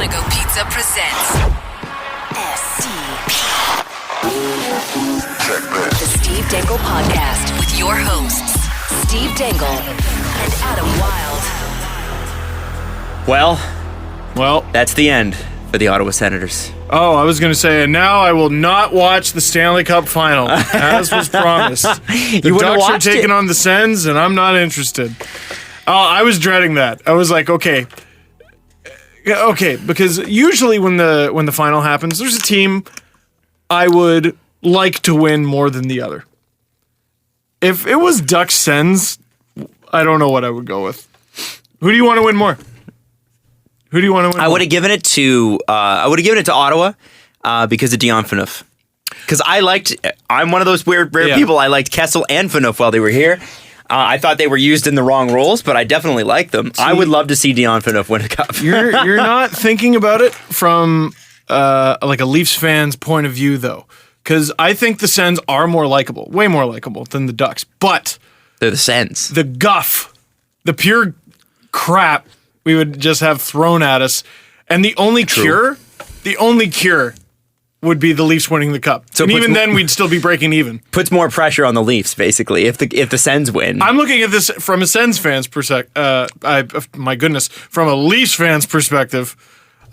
Go Pizza presents SCP. The Steve Dangle Podcast with your hosts, Steve Dangle and Adam Wilde. Well, That's the end for the Ottawa Senators. oh, I was going to say, and now I will not watch the Stanley Cup Final, as was promised. The You would've Ducks are watched taking it. on the Sens, and I'm not interested. I was dreading that. I was like, okay, because usually when the final happens, there's a team I would like to win more than the other. If it was Ducks Sens, I don't know what I would go with. Who do you want to win more? Who do you want to win? I would have given it to Ottawa because of Dion Phaneuf. Because I'm one of those rare people. I liked Kessel and Phaneuf while they were here. I thought they were used in the wrong roles, but I definitely like them. I would love to see Dion Phaneuf win a cup. You're not thinking about it from like a Leafs fan's point of view, though, because I think the Sens are more likable, way more likable than the Ducks. But They're the Sens. the guff, the pure crap we would just have thrown at us, and the only cure would be the Leafs winning the cup. So and puts even mo- then, we'd still be breaking even. Puts more pressure on the Leafs, basically, if the Sens win. I'm looking at this from a Sens fan's perspective. My goodness, from a Leafs fan's perspective.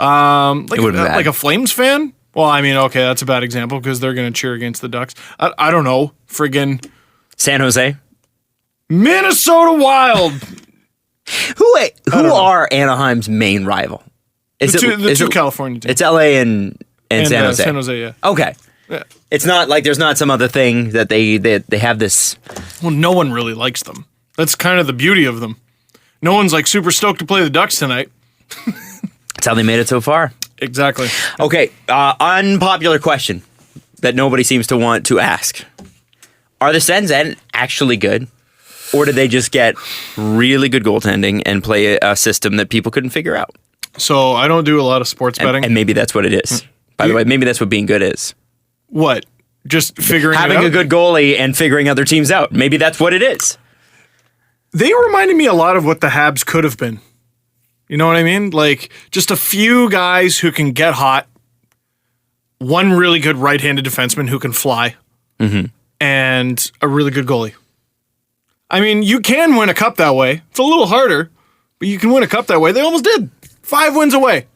Like a Flames fan? Well, I mean, okay, that's a bad example because they're going to cheer against the Ducks. I don't know. Friggin' San Jose. Minnesota Wild. Who are Anaheim's main rival? The two California teams. It's LA and San Jose. San Jose, yeah. Okay. Yeah. It's not like there's not some other thing that they have this. Well, no one really likes them. That's kind of the beauty of them. No one's like super stoked to play the Ducks tonight. That's how they made it so far. Exactly. Okay, unpopular question that nobody seems to want to ask. Are the Sens actually good? Or did they just get really good goaltending and play a system that people couldn't figure out? So I don't do a lot of sports betting. And maybe that's what it is. By the way, maybe that's what being good is. What? Just figuring Having it out? a good goalie and figuring other teams out. Maybe that's what it is. They reminded me a lot of what the Habs could have been. You know what I mean? Like, just a few guys who can get hot, one really good right-handed defenseman who can fly, and a really good goalie. I mean, you can win a cup that way. It's a little harder, but you can win a cup that way. They almost did. 5 wins away.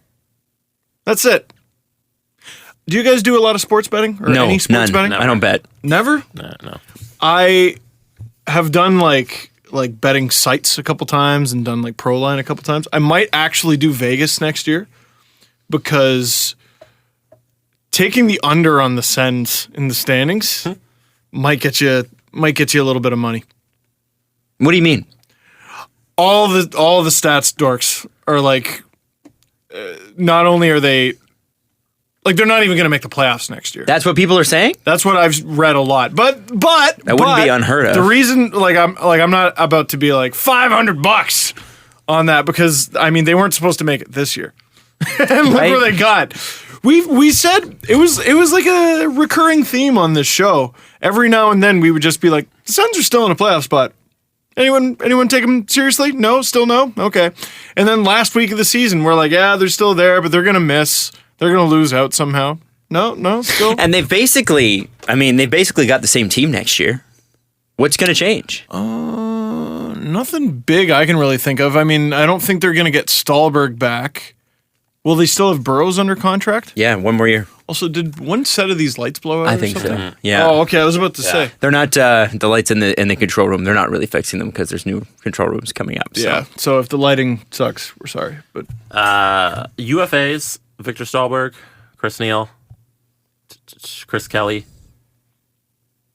That's it. Do you guys do a lot of sports betting? Or No, any sports none. betting? I don't bet. Never? No. I have done like betting sites a couple times and done like Proline a couple times. I might actually do Vegas next year because taking the under on the Sens in the standings might get you a little bit of money. What do you mean? All the stats dorks are like, not only are they like, they're not even going to make the playoffs next year. That's what people are saying? That's what I've read a lot, but That wouldn't be unheard of. The reason, I'm not about to be like $500 on that because I mean they weren't supposed to make it this year, and look Right. where they got. We said it was like a recurring theme on this show. Every now and then we would just be like, the Suns are still in a playoff spot. Anyone take them seriously? No, still no. Okay, and then last week of the season we're like, yeah, they're still there, but they're gonna miss. They're going to lose out somehow. No, still. And they've basically got the same team next year. What's going to change? Nothing big I can really think of. I mean, I don't think they're going to get Stallberg back. Will they still have Burrows under contract? Yeah, one more year. Also, did one set of these lights blow out I or think something? so. Yeah. Oh, okay. I was about to say. They're not the lights in the control room. They're not really fixing them because there's new control rooms coming up. So. Yeah. So if the lighting sucks, we're sorry. But UFAs, Victor Stahlberg, Chris Neal, Chris Kelly,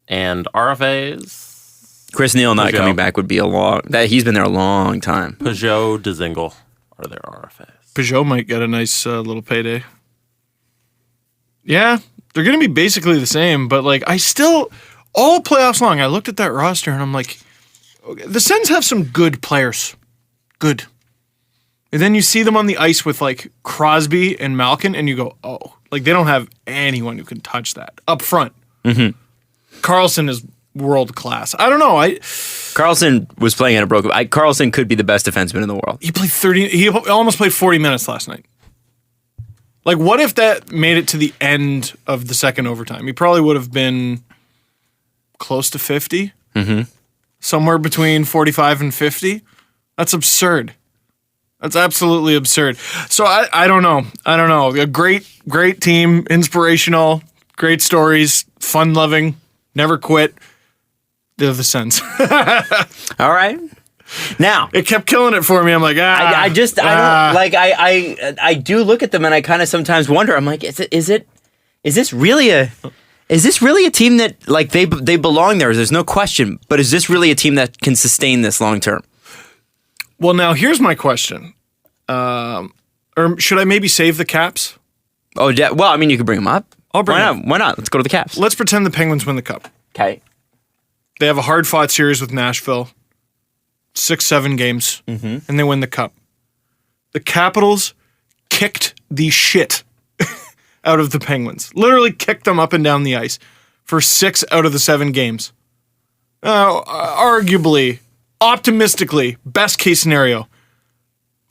and RFAs, Chris Neal not Peugeot. coming back would be he's been there a long time. Peugeot, Dezingle are their RFAs. Peugeot might get a nice little payday. Yeah, they're going to be basically the same, but like all playoffs long, I looked at that roster and I'm like, okay, the Sens have some good players. Good. And then you see them on the ice with like Crosby and Malkin and you go, oh, like they don't have anyone who can touch that up front. Mm-hmm. Carlson is world class. I don't know. Carlson was playing at a broken. Carlson could be the best defenseman in the world. He played 30. He almost played 40 minutes last night. Like, what if that made it to the end of the second overtime? He probably would have been close to 50. Somewhere between 45 and 50. That's absurd. That's absolutely absurd. So I don't know. A great team, inspirational, great stories, fun-loving, never quit. They're the Sens. All right. Now it kept killing it for me. I'm like, I do look at them and I kind of sometimes wonder. I'm like, is this really a team that like they belong there? There's no question. But is this really a team that can sustain this long term? Well, now here's my question. Or should I maybe save the Caps? Oh, yeah. Well, I mean, you could bring them up. I'll bring them up. Why not? Let's go to the Caps. Let's pretend the Penguins win the Cup. Okay. They have a hard-fought series with Nashville. 6-7 games, and they win the Cup. The Capitals kicked the shit out of the Penguins. Literally kicked them up and down the ice for 6 out of the 7 games. Arguably, optimistically, best case scenario,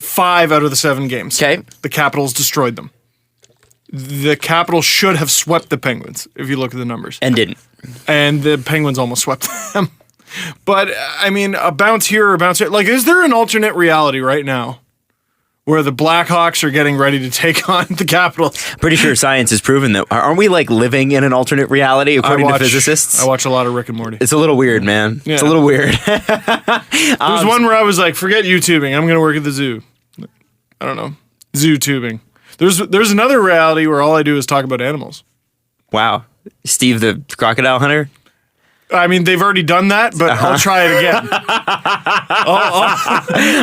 5 out of the 7 games. Okay. The Capitals destroyed them. The Capitals should have swept the Penguins, if you look at the numbers. And didn't. And the Penguins almost swept them. But, I mean, a bounce here or a bounce here. Like, is there an alternate reality right now where the Blackhawks are getting ready to take on the Capitals? Pretty sure science has proven that. Aren't we, like, living in an alternate reality, according to physicists? I watch a lot of Rick and Morty. It's a little weird, man. Yeah. It's a little weird. There's one where I was like, forget YouTubing. I'm going to work at the zoo. I don't know. Zoo tubing. There's another reality where all I do is talk about animals. Wow. Steve the crocodile hunter? I mean, they've already done that, but I'll try it again.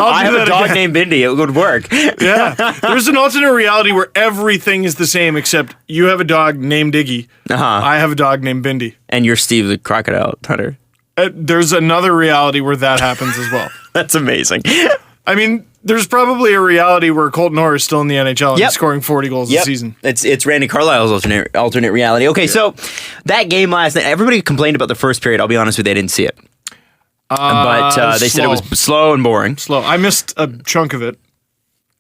I have a dog named Bindi. It would work. Yeah. There's an alternate reality where everything is the same except you have a dog named Iggy. I have a dog named Bindi. And you're Steve the crocodile hunter. There's another reality where that happens as well. That's amazing. I mean, there's probably a reality where Colton Orr is still in the NHL and he's scoring 40 goals a season. It's Randy Carlyle's alternate reality. Okay, so that game last night, everybody complained about the first period. I'll be honest with you, they didn't see it. But they said it was slow and boring. Slow. I missed a chunk of it.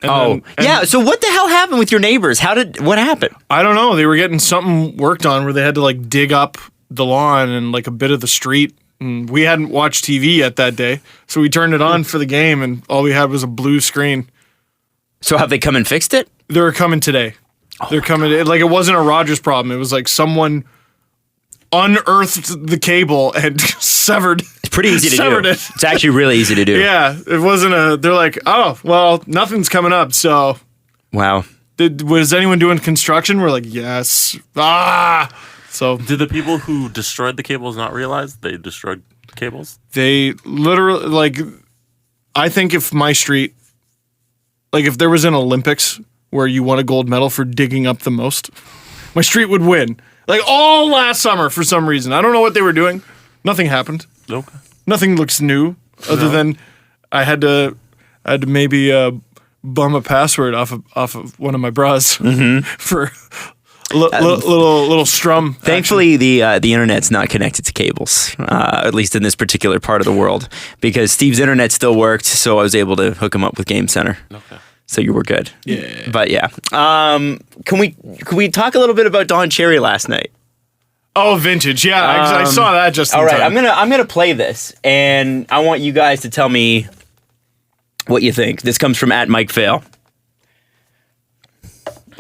So what the hell happened with your neighbors? What happened? I don't know. They were getting something worked on where they had to like dig up the lawn and like a bit of the street. And we hadn't watched TV yet that day, so we turned it on for the game, and all we had was a blue screen. So have they come and fixed it? They're coming today. They're coming. Like, it wasn't a Rogers problem. It was like someone unearthed the cable and severed. It's pretty easy to do. It. It's actually really easy to do. Yeah, it wasn't they're like, oh, well, nothing's coming up, so. Wow. Was anyone doing construction? We're like, yes. So did the people who destroyed the cables not realize they destroyed the cables? They literally, like, I think if my street, like if there was an Olympics where you won a gold medal for digging up the most, my street would win. Like all last summer for some reason. I don't know what they were doing. Nothing happened. Okay. Nothing looks new other than I had to maybe bum a password off of one of my bras for little strum. Thankfully, the internet's not connected to cables, at least in this particular part of the world, because Steve's internet still worked, so I was able to hook him up with Game Center. Okay. So you were good. Yeah. But yeah, can we talk a little bit about Don Cherry last night? Oh, vintage. Yeah, I saw that just. All right, I'm gonna play this, and I want you guys to tell me what you think. This comes from @Mike Fail.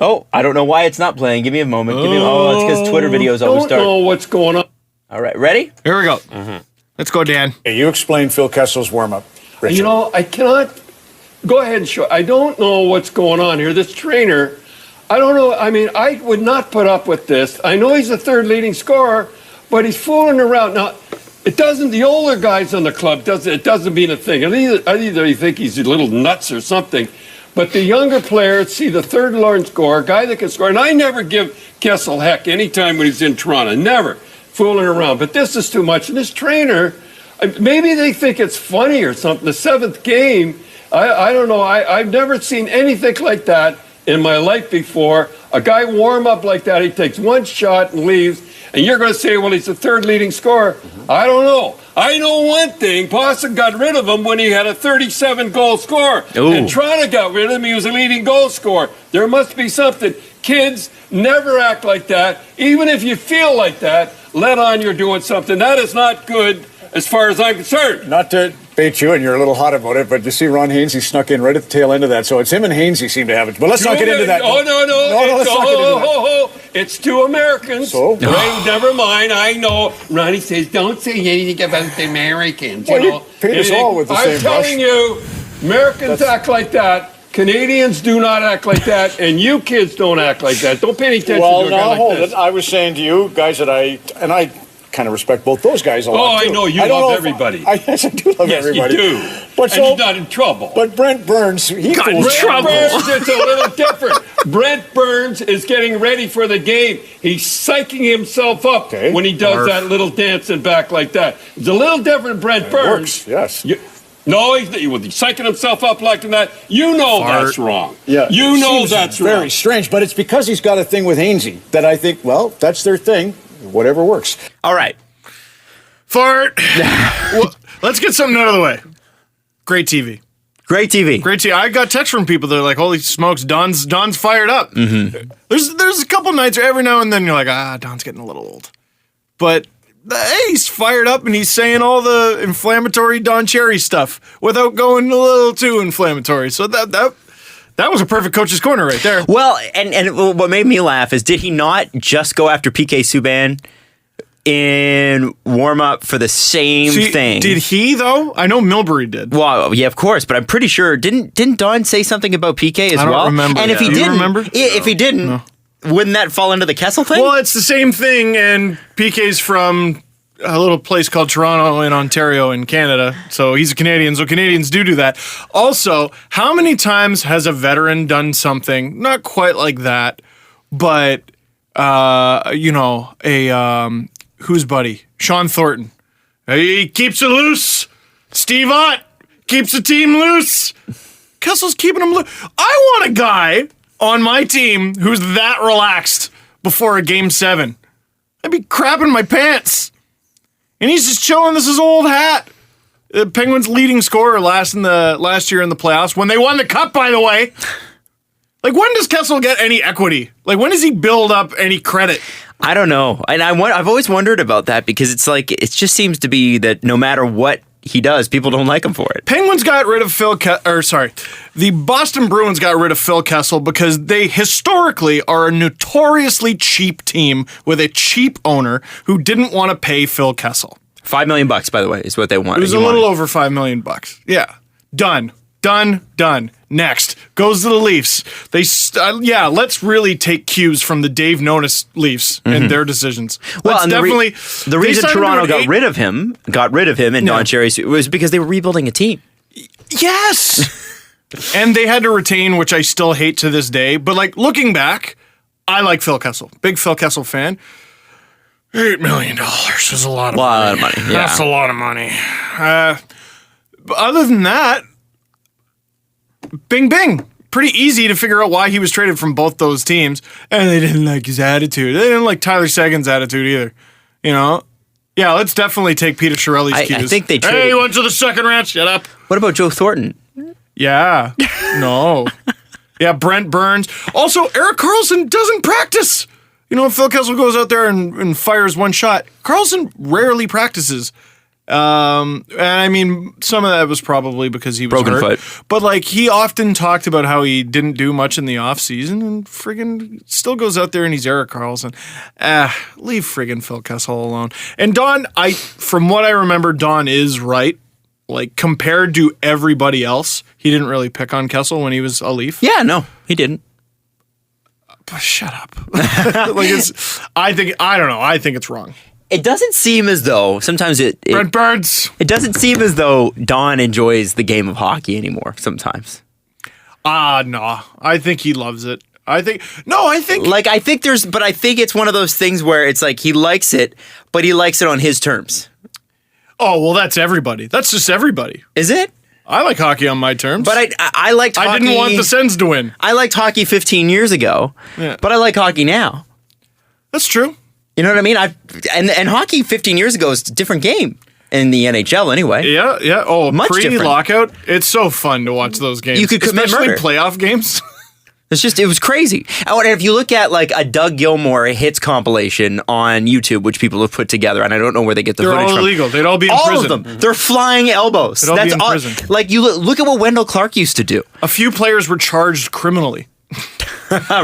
Oh, I don't know why it's not playing. Give me a moment. It's because Twitter videos always start. I don't know what's going on. All right, ready? Here we go. Let's go, Dan. Hey, you explain Phil Kessel's warm-up, Richard. You know, I cannot. Go ahead and show. I don't know what's going on here. This trainer, I don't know. I mean, I would not put up with this. I know he's the third leading scorer, but he's fooling around. Now, it doesn't, the older guys on the club, it doesn't mean a thing. Either you think he's a little nuts or something. But the younger players see the third leading scorer, guy that can score. And I never give Kessel heck anytime when he's in Toronto. Never. Fooling around. But this is too much. And this trainer, maybe they think it's funny or something. The seventh game, I don't know. I've never seen anything like that in my life before. A guy warm up like that, he takes one shot and leaves. And you're going to say, well, he's the third leading scorer. I don't know. I know one thing. Boston got rid of him when he had a 37-goal score. Ooh. And Toronto got rid of him. He was a leading goal scorer. There must be something. Kids never act like that. Even if you feel like that, let on you're doing something. That is not good as far as I'm concerned. Not to bait you, and you're a little hot about it, but you see Ron Hainsey snuck in right at the tail end of that. So it's him and Hainsey seem to have it. But let's not get into that. Oh, no. Let's not get into that. It's two Americans. So? Right, never mind. I know. Ronnie says, don't say anything about the Americans. Well, you know? you paint us all with the same I'm brush. telling you, Americans act like that. Canadians do not act like that, and you kids don't act like that. Don't pay any attention Well, to a guy now like hold this. it. I was saying to you, guys, that I kind of respect both those guys a lot. Oh, I too. know. You don't love know if everybody. Yes, I do love Yes, everybody. you do. But And he's not in trouble. But Brent Burns, he Got in fools trouble. Brent Burns, it's a little different. Brent Burns is getting ready for the game. He's psyching himself up when he does that little dancing back like that. It's a little different, Brent Burns. works, yes. No, he's psyching himself up like that. You know that's wrong. Yeah, you know seems that's very wrong. strange, but it's because he's got a thing with Hainsey that I think, well, that's their thing. Whatever works. All right. Fart. Well, let's get something out of the way. Great TV. Great TV. Great TV. I got texts from people. They're like, "Holy smokes, Don's fired up." Mm-hmm. There's a couple nights where every now and then you're like, Don's getting a little old, but hey, he's fired up and he's saying all the inflammatory Don Cherry stuff without going a little too inflammatory. So that was a perfect coach's corner right there. Well, and what made me laugh is, did he not just go after PK Subban in warm-up for the same thing? Did he, though? I know Milbury did. Well, yeah, of course, but I'm pretty sure didn't Don say something about PK as well? I don't remember. And if he Do you didn't, remember? if he didn't, wouldn't that fall into the Kessel thing? Well, it's the same thing, and PK's from a little place called Toronto in Ontario in Canada, so he's a Canadian, so Canadians do that. Also, how many times has a veteran done something, not quite like that, but, whose buddy? Sean Thornton. He keeps it loose. Steve Ott keeps the team loose. Kessel's keeping him loose. I want a guy on my team who's that relaxed before a Game 7. I'd be crapping my pants. And he's just chilling. This is old hat. The Penguins' leading scorer last year in the playoffs when they won the cup, by the way. Like, when does Kessel get any equity? Like, when does he build up any credit? I don't know. And I've always wondered about that, because it's like, it just seems to be that no matter what he does, people don't like him for it. Penguins got rid of the Boston Bruins got rid of Phil Kessel because they historically are a notoriously cheap team with a cheap owner who didn't want to pay Phil Kessel. $5 million, by the way, is what they want. It was a little over $5 million. Yeah. Done. Next. Goes to the Leafs. Let's really take cues from the Dave Notice Leafs and their decisions. Well, Let's and definitely the reason Toronto got rid of him and Don Cherry was because they were rebuilding a team. Yes. And they had to retain, which I still hate to this day. But like, looking back, I like Phil Kessel. Big Phil Kessel fan. $8 million is a lot of money. Yeah. That's a lot of money. But other than that, bing, bing. Pretty easy to figure out why he was traded from both those teams. And they didn't like his attitude. They didn't like Tyler Seguin's attitude either. You know? Yeah, let's definitely take Peter Chiarelli's cues. I think they traded. Hey, he went to the second round. Shut up. What about Joe Thornton? Yeah. No. Yeah, Brent Burns. Also, Erik Karlsson doesn't practice. You know, if Phil Kessel goes out there and fires one shot, Karlsson rarely practices. And I mean, some of that was probably because he was broken hurt. foot. But like, he often talked about how he didn't do much in the offseason and friggin' still goes out there and he's Erik Karlsson. Leave friggin' Phil Kessel alone. And Don, from what I remember, Don is right. Like, compared to everybody else, he didn't really pick on Kessel when he was a Leaf. Yeah, no, he didn't. Shut up. I think it's wrong. It doesn't seem as though sometimes Brent Burns. It doesn't seem as though Don enjoys the game of hockey anymore. Sometimes. No. I think he loves it. I think it's one of those things where it's like he likes it, but he likes it on his terms. Oh, well, that's everybody. That's just everybody. Is it? I like hockey on my terms. But I liked hockey. I didn't want the Sens to win. I liked hockey 15 years ago, but I like hockey now. That's true. You know what I mean? And hockey 15 years ago is a different game in the NHL anyway. Yeah. Oh, Much different. pre-lockout, it's so fun to watch those games. You could commit especially murder. Playoff games. It was crazy. And if you look at like a Doug Gilmour hits compilation on YouTube, which people have put together, and I don't know where they get the footage from. They're all illegal. They'd all be in prison. All of them. They're flying elbows. They'd all be in prison. Like, you look at what Wendell Clark used to do. A few players were charged criminally.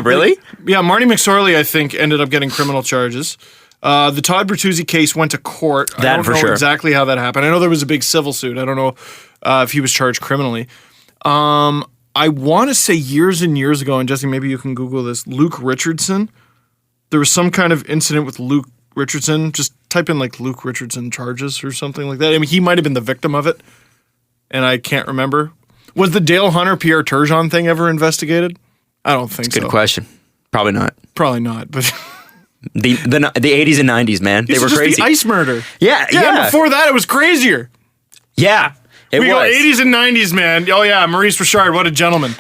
Really? Yeah, Marty McSorley, I think, ended up getting criminal charges. The Todd Bertuzzi case went to court. I don't know exactly how that happened. I know there was a big civil suit. I don't know if he was charged criminally. I want to say years and years ago, and Jesse, maybe you can Google this, Luke Richardson. There was some kind of incident with Luke Richardson. Just type in like Luke Richardson charges or something like that. I mean, he might have been the victim of it, and I can't remember. Was the Dale Hunter, Pierre Turgeon thing ever investigated? I don't think so. Good question. Probably not. Probably not, but... The 80s and 90s, man. They were crazy. The ice murder. Yeah. Before that, it was crazier. Yeah. We go 80s and 90s, man. Oh, yeah, Maurice Richard, what a gentleman.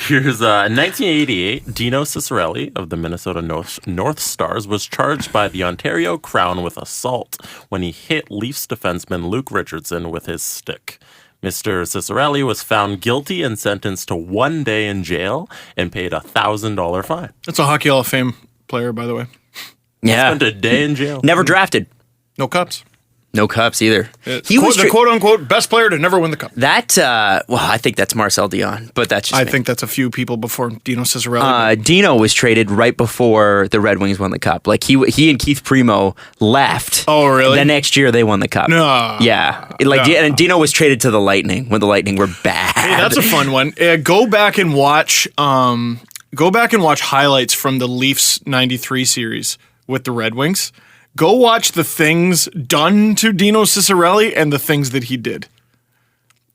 Here's 1988, Dino Ciccarelli of the Minnesota North Stars was charged by the Ontario Crown with assault when he hit Leafs defenseman Luke Richardson with his stick. Mr. Ciccarelli was found guilty and sentenced to 1 day in jail and paid a $1,000 fine. That's a Hockey Hall of Fame player, by the way. Yeah. Spent a day in jail. Never drafted. No cups. No cups either. He was the quote-unquote best player to never win the cup. That, I think that's Marcel Dion, but that's just I think that's a few people before Dino Ciccarelli. Dino was traded right before the Red Wings won the cup. Like, he and Keith Primo left. Oh, really? The next year, they won the cup. No. Yeah. And Dino was traded to the Lightning when the Lightning were bad. Hey, that's a fun one. Go back and watch highlights from the Leafs 93 series with the Red Wings. Go watch the things done to Dino Ciccarelli and the things that he did.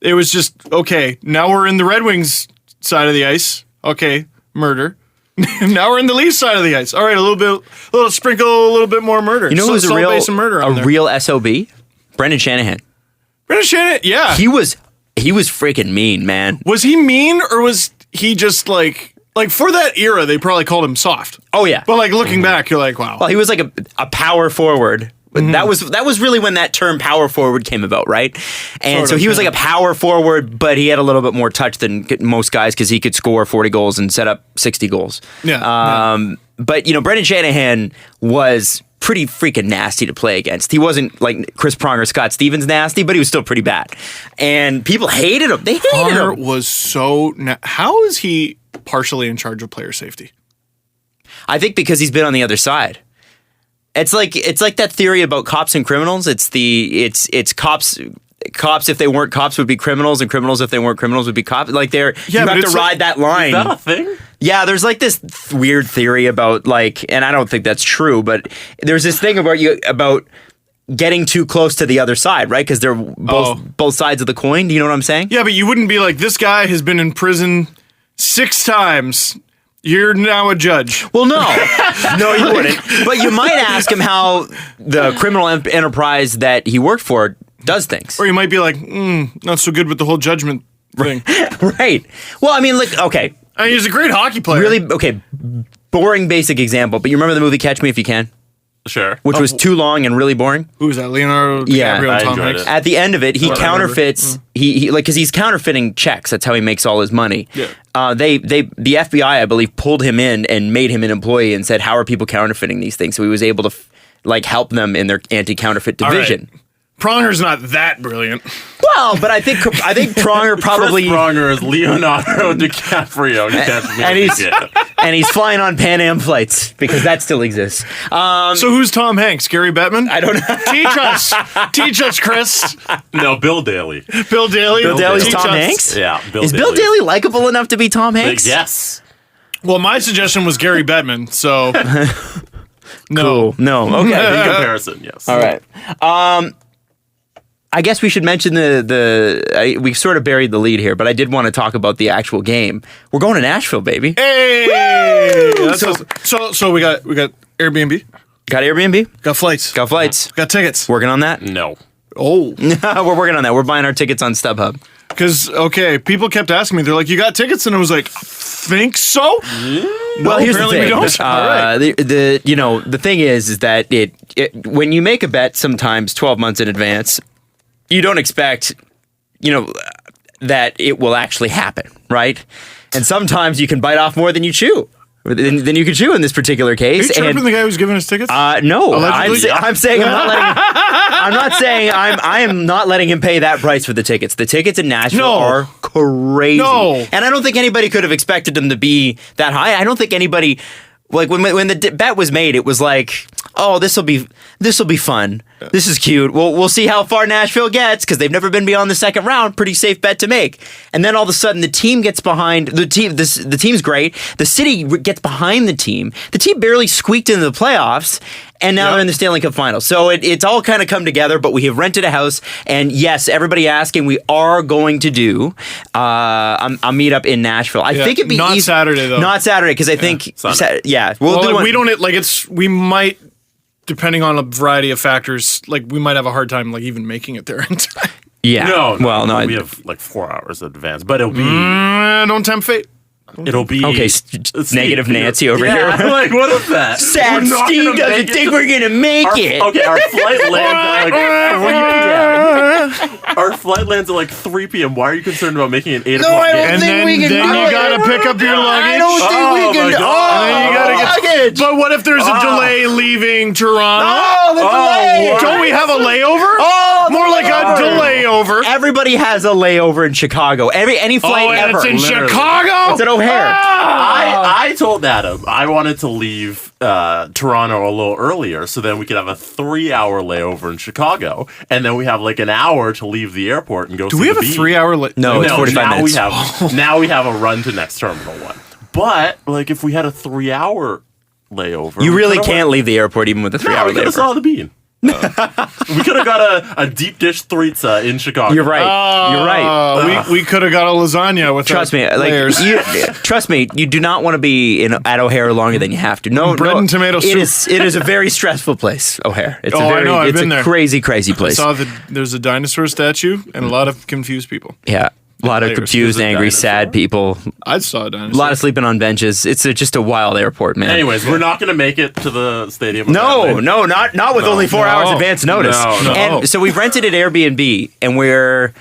It was just, okay, now we're in the Red Wings side of the ice. Okay, murder. Now we're in the Leafs side of the ice. All right, a little sprinkle, a little bit more murder. You know who's a real real SOB? Brendan Shanahan. Brendan Shanahan, yeah. He was freaking mean, man. Was he mean, or was he just like for that era, they probably called him soft. Oh, yeah. But like looking back, you're like, wow. Well, he was like a power forward. But that was really when that term power forward came about, right? And he was like a power forward, but he had a little bit more touch than most guys because he could score 40 goals and set up 60 goals. Yeah. But, Brendan Shanahan was pretty freaking nasty to play against. He wasn't like Chris Pronger, Scott Stevens nasty, but he was still pretty bad. And people hated him. They hated Pronger him. was so... How is he partially in charge of player safety? I think because he's been on the other side. It's like that theory about cops and criminals. It's cops. Cops, if they weren't cops, would be criminals, and criminals, if they weren't criminals, would be cops. Like you have to ride that line. Is that a thing? Yeah, there's like this weird theory about and I don't think that's true, but there's this thing about getting too close to the other side, right? Because they're both sides of the coin. Do you know what I'm saying? Yeah, but you wouldn't be like, this guy has been in prison 6 times. You're now a judge. Well, no. No, you wouldn't. But you might ask him how the criminal enterprise that he worked for does things. Or you might be like, not so good with the whole judgment thing. Right. Well, I mean, okay. I mean, he's a great hockey player. Really, okay, boring basic example, but you remember the movie Catch Me If You Can? Sure. Which was too long and really boring? Who was that? Leonardo DiCaprio and Tom Hanks? At the end of it, he counterfeits. He because he's counterfeiting checks. That's how he makes all his money. Yeah. The FBI, I believe, pulled him in and made him an employee and said, "How are people counterfeiting these things?" So he was able to help them in their anti-counterfeit division. Right. Pronger's not that brilliant. Well, but I think Pronger probably Chris Pronger is Leonardo DiCaprio. and he's flying on Pan Am flights because that still exists. So who's Tom Hanks? Gary Bettman? I don't know. Teach us, Chris. No, Bill Daly. Bill Daly. Bill Daly's Tom Hanks? Yeah. Is Bill Daly likable enough to be Tom Hanks? Yes. Well, my suggestion was Gary Bettman, so no. Cool. No. Okay. In comparison, yes. All right. I guess we should mention we sort of buried the lead here, but I did want to talk about the actual game. We're going to Nashville, baby. Hey! So we got Airbnb. Got Airbnb? Got flights. Got tickets. Working on that? No. Oh. We're working on that. We're buying our tickets on StubHub. Because, people kept asking me, they're like, you got tickets? And I was like, think so? Well, here's the thing. We don't. All right. The thing is that when you make a bet sometimes 12 months in advance, you don't expect, that it will actually happen, right? And sometimes you can bite off more than you chew. Than you could chew in this particular case. Are you chirping the guy who's giving us tickets? No, Allegedly? I'm saying I'm not letting. I'm not saying I am not letting him pay that price for the tickets. The tickets in Nashville are crazy, and I don't think anybody could have expected them to be that high. I don't think anybody. Like when the bet was made, it was like, oh, this will be fun. This is cute. We'll see how far Nashville gets because they've never been beyond the second round. Pretty safe bet to make. And then all of a sudden, the team gets behind the team. The team's great. The city gets behind the team. The team barely squeaked into the playoffs, and now they're in the Stanley Cup Final. So it's all kind of come together. But we have rented a house, and yes, everybody asking, we are going to do a meetup in Nashville. I think it'd be not Saturday though. Not Saturday because I think we'll do one. We don't like it's. We might, depending on a variety of factors, like we might have a hard time like even making it there in time. Yeah. No. We have like 4 hours in advance, but it'll be. Don't tempt fate. It'll be okay. Negative Nancy over here. Like, what is that? Sad Steve doesn't think we're gonna make it. Okay, our flight lands at like 3 p.m. Our flight lands at like 3 p.m. Why are you concerned about making it 8 o'clock? I don't think we can. Then you gotta pick up your luggage. I don't think we can. And then you gotta luggage. But what if there's a delay leaving Toronto? Oh, the delay. Don't we have a layover? More like a delay over. Everybody has a layover in Chicago. Any flight ever. It's in Literally. Chicago. It's at O'Hare. I told Adam I wanted to leave Toronto a little earlier so then we could have a 3-hour layover in Chicago, and then we have like an hour to leave the airport and go. Do we have a 3-hour layover? No, it's 45 minutes. Now we have a run to next Terminal 1. But like if we had a 3-hour layover, you really can't leave the airport even with a 3-hour we could have layover. saw the bean. We could have got a deep dish chorizo in Chicago. You're right. You're right. We could have got a lasagna with Trust me, layers. Trust me, you do not want to be at O'Hare longer than you have to. No, bread and tomato soup. It is a very stressful place, O'Hare. It's I know. I've been there. Crazy place. I saw there's a dinosaur statue and a lot of confused people. Yeah. A lot of confused, angry, sad people. I saw a dinosaur. A lot of sleeping on benches. It's just a wild airport, man. Anyways, we're not going to make it to the stadium. No, not with only 4 hours advance notice. No. And so we've rented an Airbnb, and we're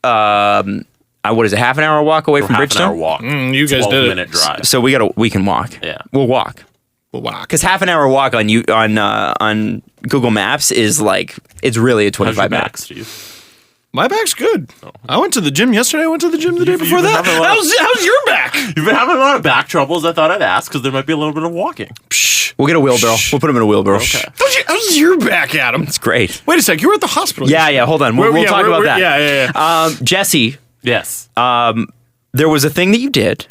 what is it? Half an hour walk away from Bridgestone. Half an hour walk. You guys did it. 12-minute drive. So we can walk. Yeah, we'll walk. Because half an hour walk on Google Maps is like it's really a 25 minutes. My back's good. I went to the gym yesterday. I went to the gym the day before that. How's your back? You've been having a lot of back troubles. I thought I'd ask because there might be a little bit of walking. Psh. We'll get a wheelbarrow. We'll put him in a wheelbarrow. Okay. How's your back, Adam? It's great. Wait a sec. You were at the hospital. Yeah. Hold on. We'll talk about that. Yeah. Jesse. Yes. There was a thing that you did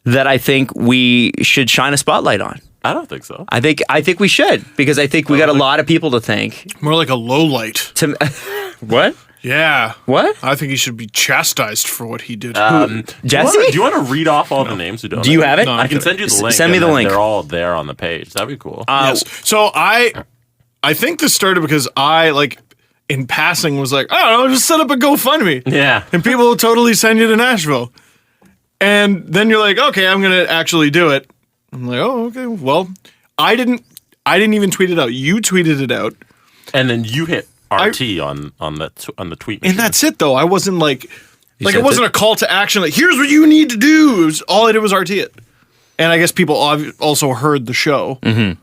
that I think we should shine a spotlight on. I don't think so. I think we should because I think we got a lot of people to thank. More like a low light. What? Yeah. What? I think he should be chastised for what he did. Jesse? Do you want to read off all the names who don't? Do you have it? No, I can send you the link. Send me the link. They're all there on the page. That'd be cool. Yes. So I think this started because I in passing was like, I don't know, just set up a GoFundMe. Yeah. And people will totally send you to Nashville. And then you're like, okay, I'm gonna actually do it. I'm like, oh, okay. Well, I didn't even tweet it out. You tweeted it out. And then you hit RT on the tweet machine. And that's it, though. I wasn't it wasn't a call to action. Like, here's what you need to do. All I did was RT it. And I guess people also heard the show. Mm-hmm.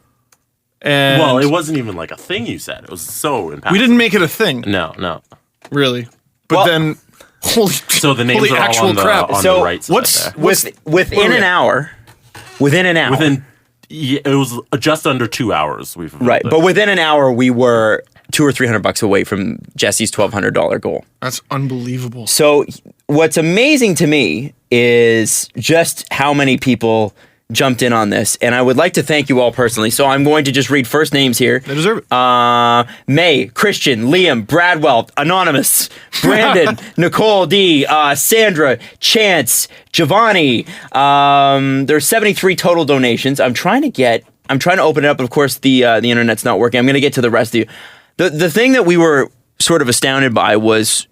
And well, it wasn't even like a thing you said. It was so impactful. We didn't make it a thing. No. Really. But then, so the names are all on the right side there. Within an hour. It was just under 2 hours. Right, but within an hour, we were $200 or $300 away from Jesse's $1,200 goal. That's unbelievable. So what's amazing to me is just how many people jumped in on this, and I would like to thank you all personally. So I'm going to just read first names here. They deserve it. May, Christian, Liam, Bradwell, Anonymous, Brandon, Nicole D, Sandra, Chance, Giovanni. There's 73 total donations. I'm trying to open it up. Of course, the internet's not working. I'm going to get to the rest of you. The thing that we were sort of astounded by was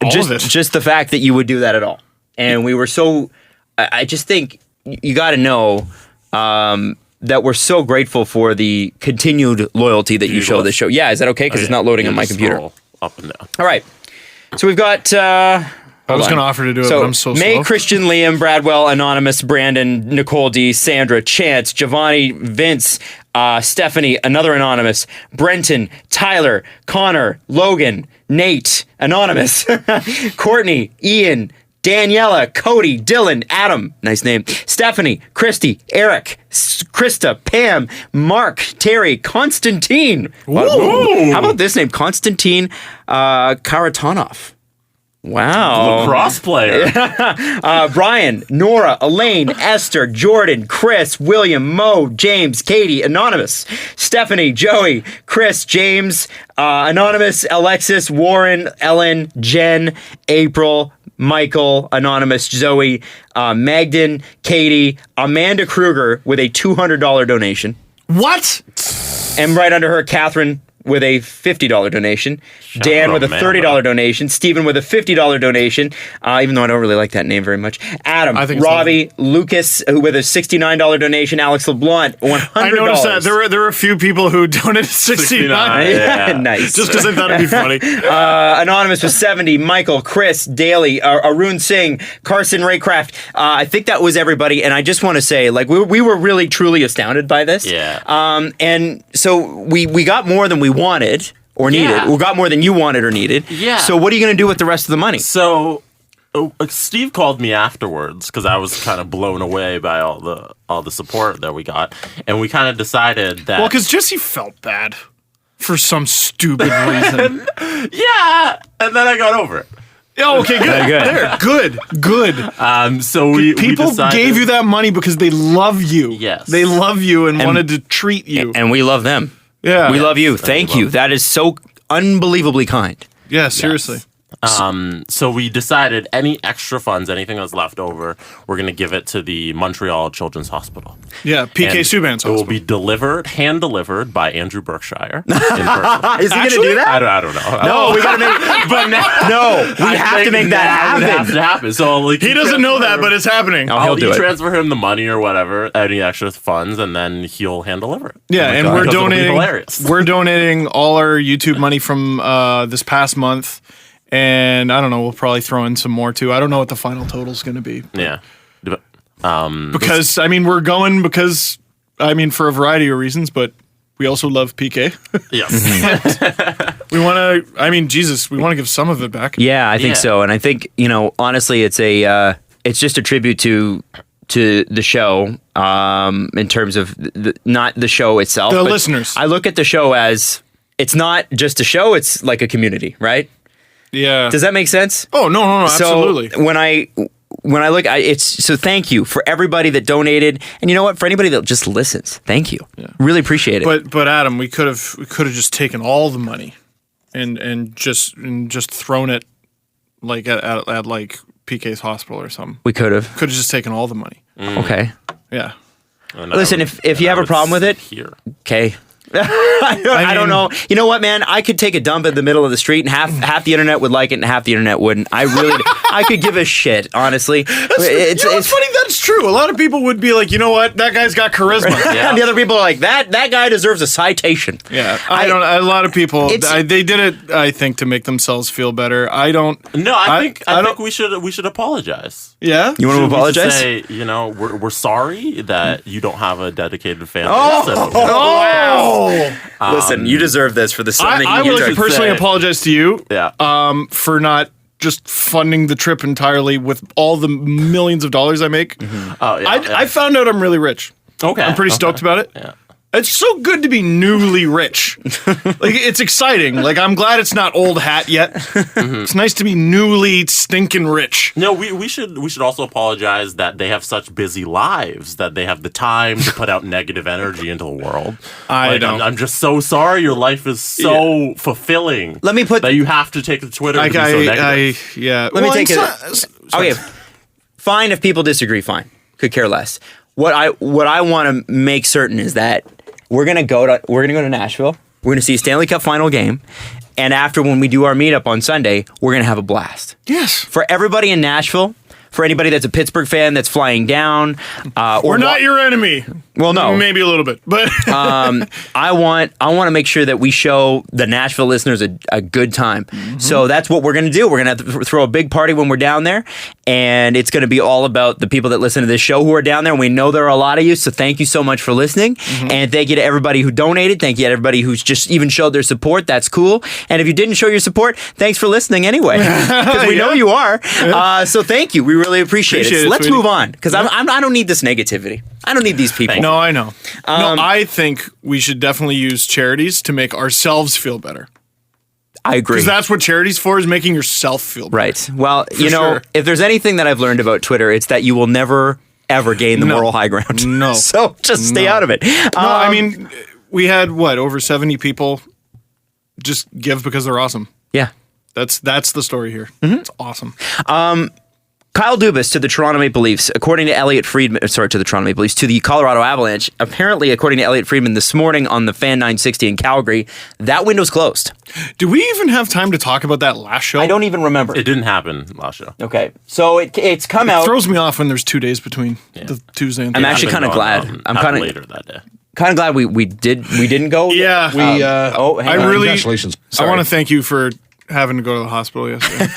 just the fact that you would do that at all. And we were so, I just think you got to know that we're so grateful for the continued loyalty that you show this show. Yeah, is that okay? Because it's not loading on my computer. Up and down. All right. So we've got I was going to offer to do it, but I'm so May, slow. Christian, Liam, Bradwell, Anonymous, Brandon, Nicole D, Sandra, Chance, Giovanni, Vince, Stephanie, another Anonymous, Brenton, Tyler, Connor, Logan, Nate, Anonymous, Courtney, Ian, Daniela, Cody, Dylan, Adam, nice name, Stephanie, Christy, Eric, Krista, Pam, Mark, Terry, Konstantin. How about this name? Konstantin Karatanov. Wow. Lacrosse player. Brian, Nora, Elaine, Esther, Jordan, Chris, William, Mo, James, Katie, Anonymous, Stephanie, Joey, Chris, James, Anonymous, Alexis, Warren, Ellen, Jen, April, Michael, Anonymous, Zoe, Magden, Katie, Amanda Kruger with a $200 donation. What? And right under her, Catherine with a $50 donation. Dan with a $30 donation. Stephen with a $50 donation, even though I don't really like that name very much. Adam, Robbie, Lucas with a $69 donation. Alex LeBlanc, $100. I noticed that. There were a few people who donated $69. Yeah. Nice. Just because I thought it'd be funny. Anonymous was $70. Michael, Chris, Daly, Arun Singh, Carson Raycraft. I think that was everybody. And I just want to say, like, we were really, truly astounded by this. Yeah. And so we got more than we wanted or needed. Yeah. We got more than you wanted or needed. Yeah. So what are you going to do with the rest of the money? So Steve called me afterwards because I was kind of blown away by all the support that we got, and we kind of decided that. Well, because Jesse felt bad for some stupid reason. Yeah, and then I got over it. Oh, okay, good. Good. So we decided, gave you that money because they love you. Yes. They love you and wanted to treat you. And we love them. Yeah. We love you. Thank you. That is so unbelievably kind. Yeah, seriously. So we decided any extra funds, anything that's left over, we're going to give it to the Montreal Children's Hospital. Yeah, PK Subban's It will hospital. be hand-delivered by Andrew Berkshire in person. Is he going to do that? I don't know. No, we got to make. But no, we have to make that happen. It has to happen. So like, He doesn't know that, but it's happening. Oh, he'll do it. Transfer him the money or whatever, any extra funds, and then he'll hand deliver it. Yeah, and we're Because it'll be donating. hilarious. We're donating all our YouTube money from this past month, and I don't know. We'll probably throw in some more too. I don't know what the final total's going to be. Yeah. Because we're going because for a variety of reasons, but we also love PK. Yes. We want to. Jesus, we want to give some of it back. Yeah, I think so. And I think, honestly, it's just a tribute to the show in terms of not the show itself. The but listeners. I look at the show as it's not just a show, it's like a community, right? Yeah. Does that make sense? Oh, no, absolutely. So when I look, so thank you for everybody that donated, and you know what? For anybody that just listens, thank you. Yeah. Really appreciate it. But Adam, we could have just taken all the money and just thrown it like at like PK's hospital or something. We could have just taken all the money. Okay. Yeah. Listen, if you have a problem with it, okay. I don't know. You know what, man? I could take a dump in the middle of the street, and half the internet would like it, and half the internet wouldn't. I could give a shit, honestly. It's funny. That's true. A lot of people would be like, you know what? That guy's got charisma. Yeah. And the other people are like, that guy deserves a citation. Yeah, I don't. A lot of people they did it. I think to make themselves feel better. I don't. No, I think we should apologize. Yeah, you want to apologize? Say, we're sorry that you don't have a dedicated fan. Wow. Listen, you deserve this for the son that you I would like to personally apologize to you. Yeah. For not just funding the trip entirely with all the millions of dollars I make. Mm-hmm. Oh yeah. I found out I'm really rich. Okay. I'm pretty stoked about it. Yeah. It's so good to be newly rich. Like, it's exciting. Like, I'm glad it's not old hat yet. Mm-hmm. It's nice to be newly stinking rich. No, we should also apologize that they have such busy lives that they have the time to put out negative energy into the world. I'm just so sorry. Your life is so fulfilling. Let me put that you have to take to Twitter to be so negative. Let me take it. Okay, fine. If people disagree, fine. Could care less. What I want to make certain is that we're gonna go to Nashville. We're gonna see a Stanley Cup Final game, and after when we do our meetup on Sunday, we're gonna have a blast. Yes. For everybody in Nashville, for anybody that's a Pittsburgh fan that's flying down. We're not your enemy. Well, no. Maybe a little bit, but I want to make sure that we show the Nashville listeners a good time. Mm-hmm. So that's what we're going to do. We're going to have to throw a big party when we're down there, and it's going to be all about the people that listen to this show who are down there. And we know there are a lot of you, so thank you so much for listening. Mm-hmm. And thank you to everybody who donated. Thank you to everybody who's just even showed their support. That's cool. And if you didn't show your support, thanks for listening anyway, because we know you are. So thank you. We really appreciate it. So let's move on, because I don't need this negativity. I don't need these people. No, I know. No, I think we should definitely use charities to make ourselves feel better. I agree. Because that's what charity's for, is making yourself feel better. Right. Well, if there's anything that I've learned about Twitter, it's that you will never, ever gain the moral high ground. No. So just stay out of it. No, I mean, we had, over 70 people just give because they're awesome. Yeah. That's the story here. Mm-hmm. It's awesome. Kyle Dubas to the Toronto Maple Leafs, according to to the Colorado Avalanche. Apparently, according to Elliot Friedman this morning on the Fan 960 in Calgary, that window's closed. Do we even have time to talk about that last show? I don't even remember. It didn't happen last show. Okay, so it's come out. It throws me off when there's 2 days between the Tuesday and I'm actually kind of glad. I'm kind of later that day. Kind of glad we didn't go. Yeah, congratulations. I want to thank you for having to go to the hospital yesterday.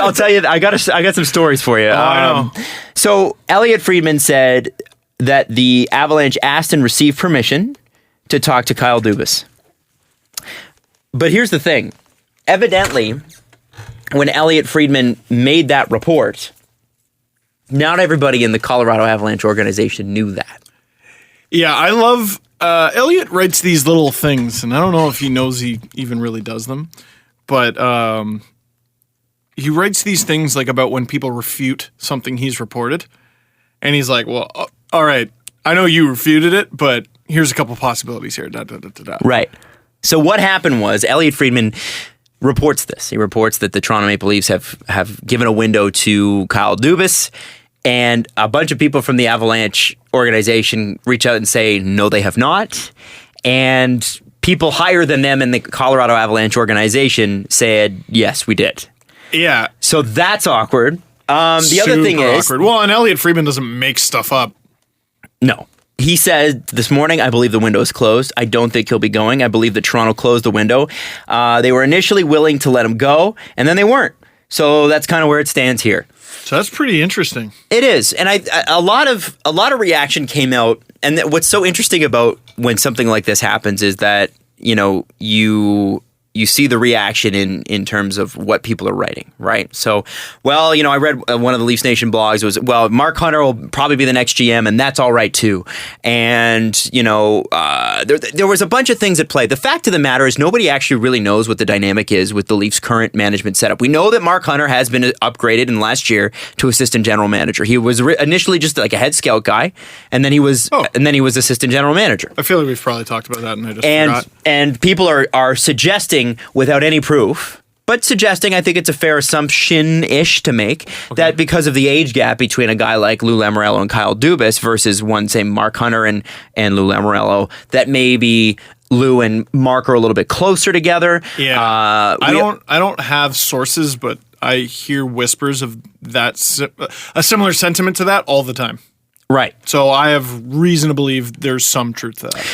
I'll tell you, I got some stories for you. Oh, I know. So Elliot Friedman said that the Avalanche asked and received permission to talk to Kyle Dubas. But here's the thing. Evidently, when Elliot Friedman made that report, not everybody in the Colorado Avalanche organization knew that. Yeah, I love... Elliot writes these little things, and I don't know if he knows he even really does them, but he writes these things like about when people refute something he's reported, and he's like, well, all right, I know you refuted it, but here's a couple possibilities here. Right. So what happened was Elliot Friedman reports this. He reports that the Toronto Maple Leafs have given a window to Kyle Dubas, and a bunch of people from the Avalanche organization reach out and say, no, they have not. And people higher than them in the Colorado Avalanche organization said, yes, we did. Yeah. So that's awkward. The other thing is... awkward. Well, and Elliot Friedman doesn't make stuff up. No. He said this morning, I believe the window is closed. I don't think he'll be going. I believe that Toronto closed the window. They were initially willing to let him go, and then they weren't. So that's kind of where it stands here. So that's pretty interesting. It is, and a lot of reaction came out. And what's so interesting about when something like this happens is that you see the reaction in terms of what people are writing, right? So, I read one of the Leafs Nation blogs was, Mark Hunter will probably be the next GM, and that's all right too. And there was a bunch of things at play. The fact of the matter is, nobody actually really knows what the dynamic is with the Leafs' current management setup. We know that Mark Hunter has been upgraded in the last year to assistant general manager. He was initially just like a head scout guy, and then he was assistant general manager. I feel like we've probably talked about that, and I just forgot. And people are suggesting, without any proof, but suggesting, I think it's a fair assumption-ish to make, that because of the age gap between a guy like Lou Lamoriello and Kyle Dubas versus one, say, Mark Hunter and Lou Lamoriello, that maybe Lou and Mark are a little bit closer together. Yeah, I don't have sources, but I hear whispers of that, a similar sentiment to that all the time. Right. So I have reason to believe there's some truth to that.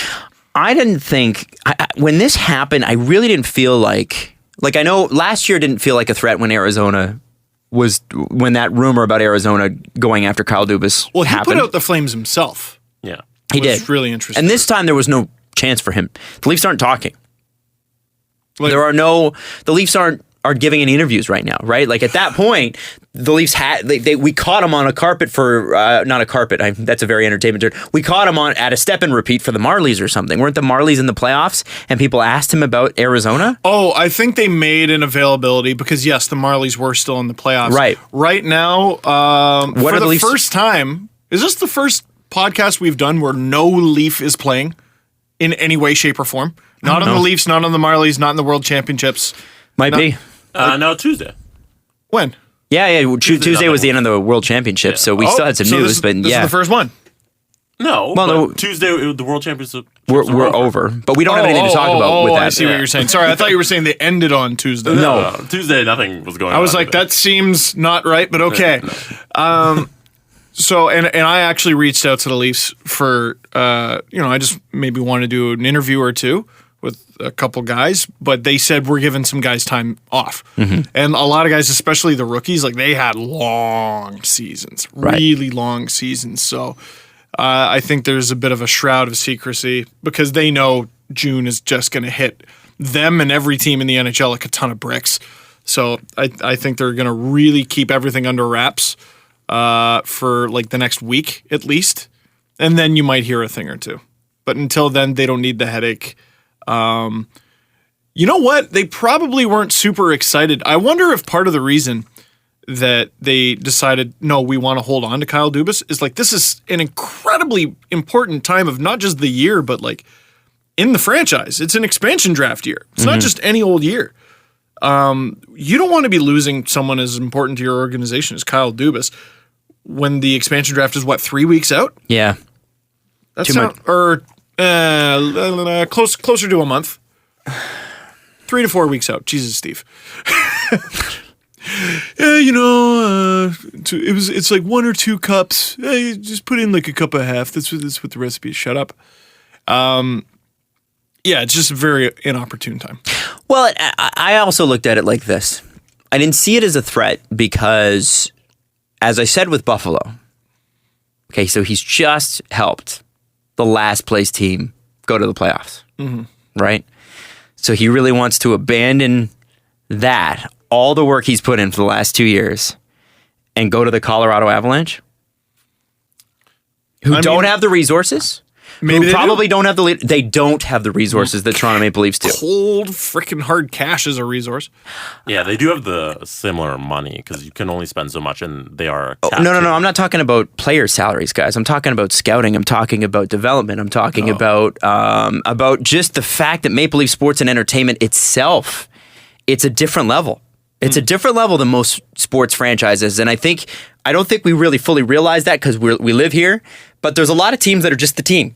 I didn't think, when this happened, I really didn't feel like I know last year didn't feel like a threat when when that rumor about Arizona going after Kyle Dubas happened. Well, he put out the Flames himself. Yeah. He did. It's really interesting. And this time there was no chance for him. The Leafs aren't talking. The Leafs aren't giving any interviews right now, right? Like at that point, the Leafs we caught him on a carpet for not a carpet. That's a very entertainment term. We caught him at a step and repeat for the Marlies or something. Weren't the Marlies in the playoffs? And people asked him about Arizona. Oh, I think they made an availability because yes, the Marlies were still in the playoffs. Right. Right now, for the first time, is this the first podcast we've done where no Leaf is playing in any way, shape, or form? Not on the Leafs, not on the Marlies, not in the World Championships. Might be. No, Tuesday. When? Yeah. Tuesday was the end of the World Championship, so we still had some news. This is the first one. No, Well, but no. Tuesday the World Championship. We're over, but we don't have anything to talk about with that. I see what you're saying. Sorry, I thought you were saying they ended on Tuesday. No. Tuesday nothing was going on. I was like, that seems not right, but okay. So, and I actually reached out to the Leafs for, I just maybe want to do an interview or two with a couple guys, but they said we're giving some guys time off. And a lot of guys, especially the rookies, like they had long seasons, really long seasons. So I think there's a bit of a shroud of secrecy because they know June is just going to hit them and every team in the NHL like a ton of bricks. So I think they're going to really keep everything under wraps for like the next week at least. And then you might hear a thing or two. But until then, they don't need the headache. You know what? They probably weren't super excited. I wonder if part of the reason that they decided, no, we want to hold on to Kyle Dubas is like this is an incredibly important time of not just the year, but like in the franchise. It's an expansion draft year. It's not just any old year. You don't want to be losing someone as important to your organization as Kyle Dubas when the expansion draft is, 3 weeks out? Yeah. That's or closer to a month. 3 to 4 weeks out. Jesus, Steve. Yeah, it's like 1 or 2 cups. You just put in like a cup and a half. That's what the recipe is. Shut up. Yeah, it's just a very inopportune time. Well, I also looked at it like this. I didn't see it as a threat because, as I said with Buffalo, okay, so he's just helped the last place team go to the playoffs, right? So he really wants to abandon that, all the work he's put in for the last 2 years, and go to the Colorado Avalanche, who don't have the resources. Maybe they probably don't have the lead. They don't have the resources that Toronto Maple Leafs do. Cold freaking hard cash is a resource. Yeah, they do have the similar money because you can only spend so much, and they are. No. I'm not talking about player salaries, guys. I'm talking about scouting. I'm talking about development. I'm talking about just the fact that Maple Leaf sports and entertainment itself, it's a different level. It's a different level than most sports franchises, and I don't think we really fully realize that because we live here. But there's a lot of teams that are just the team.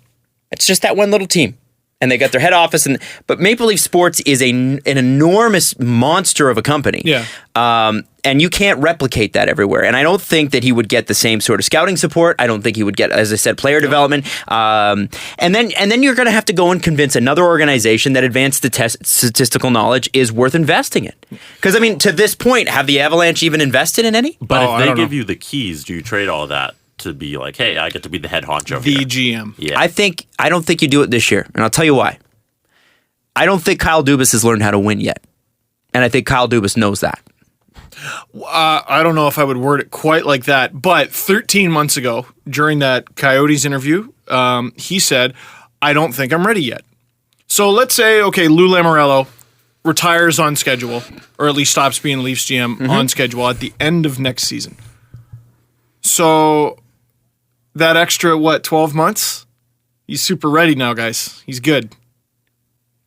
It's just that one little team, and they got their head office. But Maple Leaf Sports is an enormous monster of a company. Yeah. And you can't replicate that everywhere. And I don't think that he would get the same sort of scouting support. I don't think he would get, as I said, player development. And then you're going to have to go and convince another organization that advanced statistical knowledge is worth investing in. Because, I mean, to this point, have the Avalanche even invested in any? But if they give you the keys, do you trade all that to be like, hey, I get to be the head honcho the here? GM. Yeah. I don't think you do it this year. And I'll tell you why. I don't think Kyle Dubas has learned how to win yet. And I think Kyle Dubas knows that. I don't know if I would word it quite like that, but 13 months ago, during that Coyotes interview, he said, I don't think I'm ready yet. So let's say, okay, Lou Lamoriello retires on schedule, or at least stops being Leafs GM on schedule at the end of next season. So that extra, 12 months? He's super ready now, guys. He's good.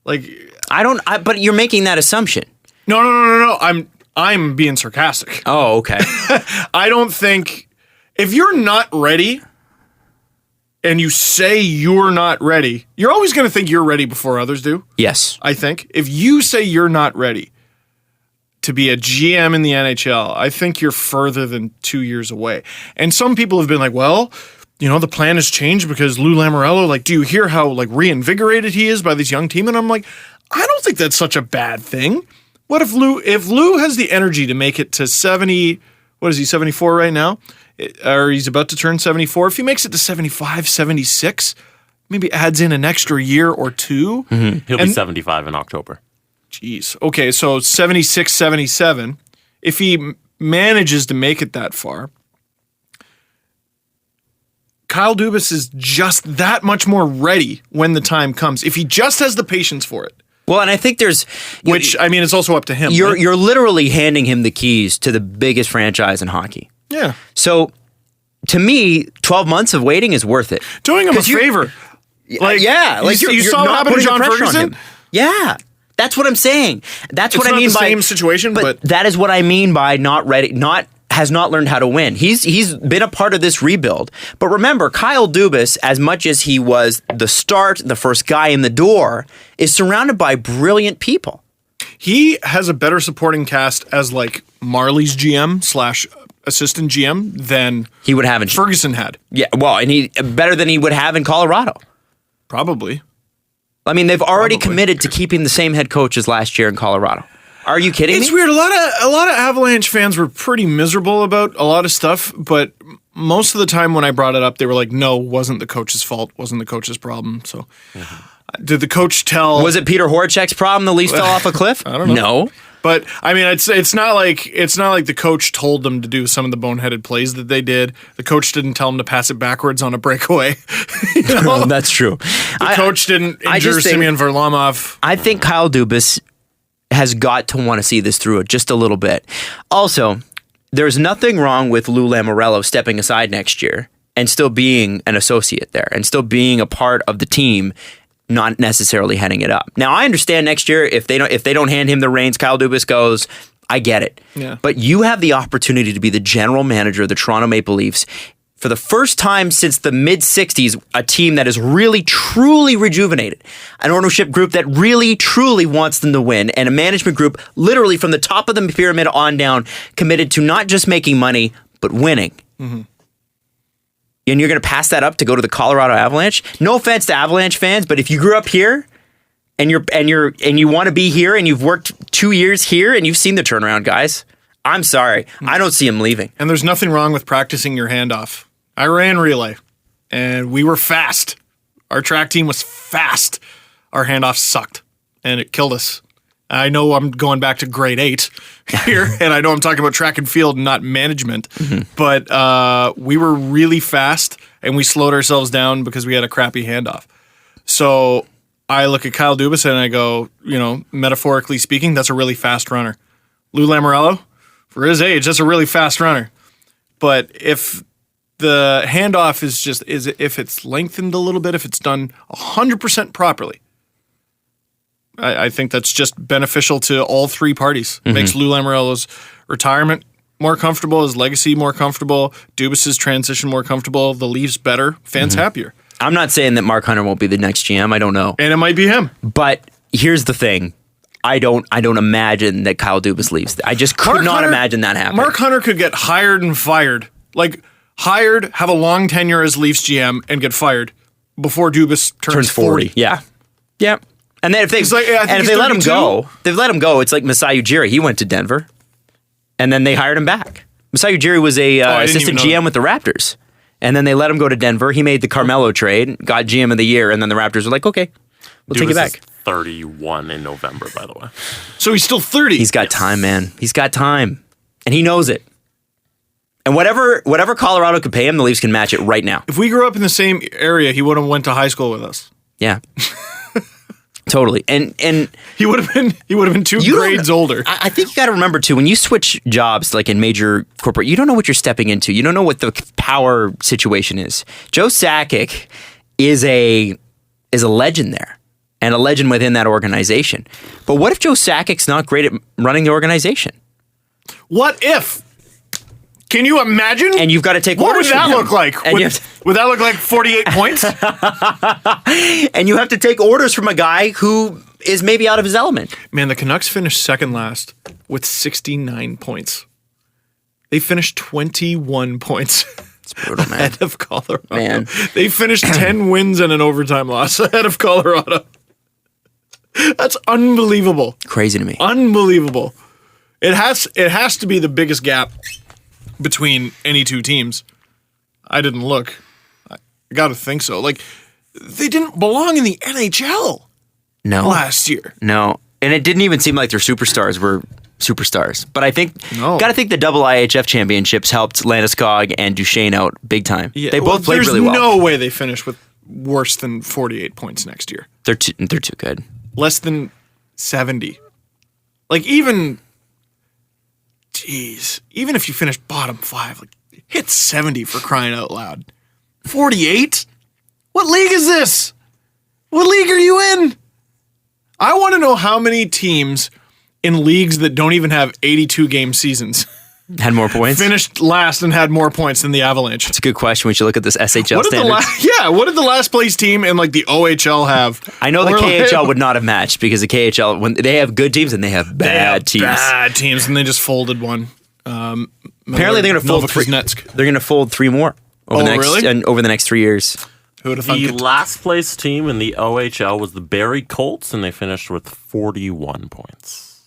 But you're making that assumption. No. I'm being sarcastic. Oh, okay. I don't think if you're not ready and you say you're not ready, you're always going to think you're ready before others do. Yes. I think if you say you're not ready to be a GM in the NHL, I think you're further than 2 years away. And some people have been like, well, the plan has changed because Lou Lamoriello, do you hear how reinvigorated he is by this young team? And I'm like, I don't think that's such a bad thing. What if Lou has the energy to make it to 70, what is he, 74 right now? Or he's about to turn 74. If he makes it to 75, 76, maybe adds in an extra year or two. Mm-hmm. He'll be 75 in October. Jeez. Okay, so 76, 77. If he manages to make it that far, Kyle Dubas is just that much more ready when the time comes. If he just has the patience for it. Well, and I think it's also up to him. You're literally handing him the keys to the biggest franchise in hockey. Yeah. So, to me, 12 months of waiting is worth it. Doing him a favor. You saw what happened to John Ferguson? Yeah. That's what I'm saying. That's what I mean by same situation, but that is what I mean by not ready, not has not learned how to win. He's been a part of this rebuild. But remember, Kyle Dubas, as much as he was the start, the first guy in the door, is surrounded by brilliant people. He has a better supporting cast as like Marley's GM / assistant GM than he would have in Ferguson had. Yeah, well, and he better than he would have in Colorado. Probably. I mean, they've already committed to keeping the same head coach as last year in Colorado. Are you kidding me? It's weird. A lot of Avalanche fans were pretty miserable about a lot of stuff, but most of the time when I brought it up, they were like, "No, wasn't the coach's fault. Wasn't the coach's problem." So, did the coach tell? Was it Peter Horachek's problem? The Leafs fell off a cliff? I don't know. No. But I mean, it's not like the coach told them to do some of the boneheaded plays that they did. The coach didn't tell them to pass it backwards on a breakaway. That's true. The coach didn't injure Semyon Varlamov. I think Kyle Dubas has got to want to see this through just a little bit. Also, there's nothing wrong with Lou Lamoriello stepping aside next year and still being an associate there and still being a part of the team, not necessarily heading it up. Now, I understand next year if they don't hand him the reins, Kyle Dubas goes, I get it. Yeah. But you have the opportunity to be the general manager of the Toronto Maple Leafs for the first time since the mid-'60s, a team that is really, truly rejuvenated. An ownership group that really, truly wants them to win, and a management group literally from the top of the pyramid on down committed to not just making money, but winning. Mm-hmm. And you're going to pass that up to go to the Colorado Avalanche? No offense to Avalanche fans, but if you grew up here and you want to be here and you've worked 2 years here and you've seen the turnaround, guys, I'm sorry. I don't see him leaving. And there's nothing wrong with practicing your handoff. I ran relay, and we were fast. Our track team was fast. Our handoff sucked, and it killed us. I know I'm going back to grade 8 here, and I know I'm talking about track and field, not management, but we were really fast, and we slowed ourselves down because we had a crappy handoff. So I look at Kyle Dubas, and I go, metaphorically speaking, that's a really fast runner. Lou Lamoriello, for his age, that's a really fast runner. But if the handoff is if it's lengthened a little bit, if it's done 100% properly, I think that's just beneficial to all three parties. Mm-hmm. Makes Lou Lamoriello's retirement more comfortable, his legacy more comfortable, Dubas's transition more comfortable, the Leafs better, fans happier. I'm not saying that Mark Hunter won't be the next GM. I don't know. And it might be him. But here's the thing. I don't imagine that Kyle Dubas leaves. I just could not imagine that happening. Mark Hunter could get hired and fired. Like, hired, have a long tenure as Leafs GM, and get fired before Dubas turns 40. Yeah. Yeah. And then if they let him go, they've let him go. It's like Masai Ujiri. He went to Denver, and then they hired him back. Masai Ujiri was a assistant GM with the Raptors, and then they let him go to Denver. He made the Carmelo trade, got GM of the year, and then the Raptors were like, okay, we'll take it back. Is 31 in November, by the way. So he's still 30. He's got time, man. He's got time, and he knows it. And whatever Colorado could pay him, the Leafs can match it right now. If we grew up in the same area, he would have went to high school with us. Yeah. Totally. And he would have been two grades older. I think you got to remember too, when you switch jobs like in major corporate, you don't know what you're stepping into. You don't know what the power situation is. Joe Sakic is a legend there and a legend within that organization. But what if Joe Sakic's not great at running the organization? What if? Can you imagine? And you've got to take what orders would that from him. look like? Would that look like 48 points? And you have to take orders from a guy who is maybe out of his element. Man, the Canucks finished second last with 69 points. They finished 21 points. It's brutal, man. Ahead of Colorado. Man. They finished 10 wins and an overtime loss ahead of Colorado. That's unbelievable. Crazy to me. Unbelievable. It has to be the biggest gap between any two teams. I didn't look. I got to think so. Like, they didn't belong in the NHL last year. No. And it didn't even seem like their superstars were superstars. But I think, got to think the double IHF championships helped Landeskog and Duchesne out big time. Yeah, they both played really well. There's no way they finish with worse than 48 points next year. They're too good. Less than 70. Like, even if you finish bottom 5, like, hit 70 for crying out loud. 48? What league is this? What league are you in? I want to know how many teams in leagues that don't even have 82 game seasons Had more points? Finished last and had more points than the Avalanche. It's a good question. We should look at this SHL What did standards. what did the last place team in like the OHL have? I know the Or, like- KHL would not have matched because the KHL, when they have good teams and they have bad teams. Bad teams, and they just folded one. Apparently they're going to fold 3. Kuznetsk. They're going to fold 3 more over the next really? and over the next 3 years. Who would have thought The it? last place team in the OHL was the Barrie Colts, and they finished with 41 points.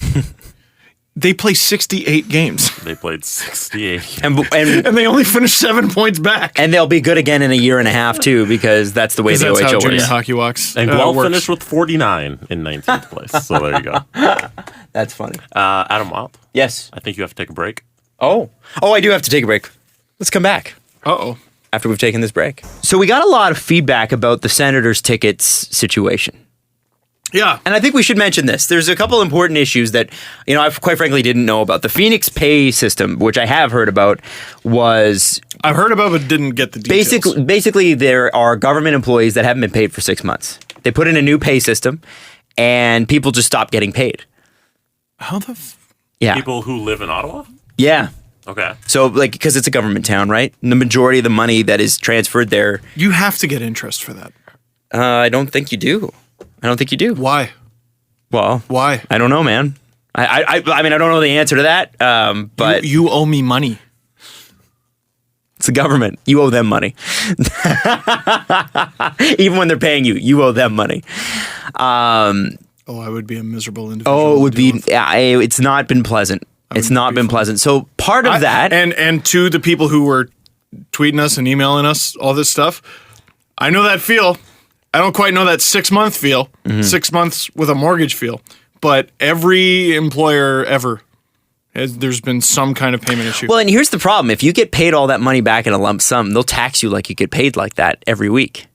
They play 68 games, They played 68. And and they only finished 7 points back. and they'll be good again in a year and a half too, because that's the way the That's how OHL junior works. hockey walks. And Guelph works. finished with 49 in 19th place. So there you go. That's funny. Adam Wild, Yes. I think you have to take a break. Oh, I do have to take a break. Let's come back Uh-oh. after we've taken this break. So we got a lot of feedback about the Senators tickets situation. Yeah. And I think we should mention this. There's a couple important issues that, I quite frankly didn't know about. The Phoenix pay system, which I have heard about, was I've heard about it, but didn't get the details. basically there are government employees that haven't been paid for 6 months. They put in a new pay system, and people just stop getting paid. How the Yeah. People who live in Ottawa? Yeah. Okay. So, because it's a government town, right? And the majority of the money that is transferred there, You have to get interest for that. I don't think you do. Why? Well, Why? I don't know, man. I mean, I don't know the answer to that, but you owe me money. it's the government. You owe them money. Even when they're paying you, you owe them money. Oh, I would be a miserable individual. Oh, it to would deal be. with. It's not been pleasant. It's not been pleasant. So part of that, and to the people who were tweeting us and emailing us all this stuff, I know that feel. I don't quite know that 6 month feel. 6 months with a mortgage feel. But every employer ever, there's been some kind of payment issue. well, and here's the problem: if you get paid all that money back in a lump sum, they'll tax you like you get paid like that every week.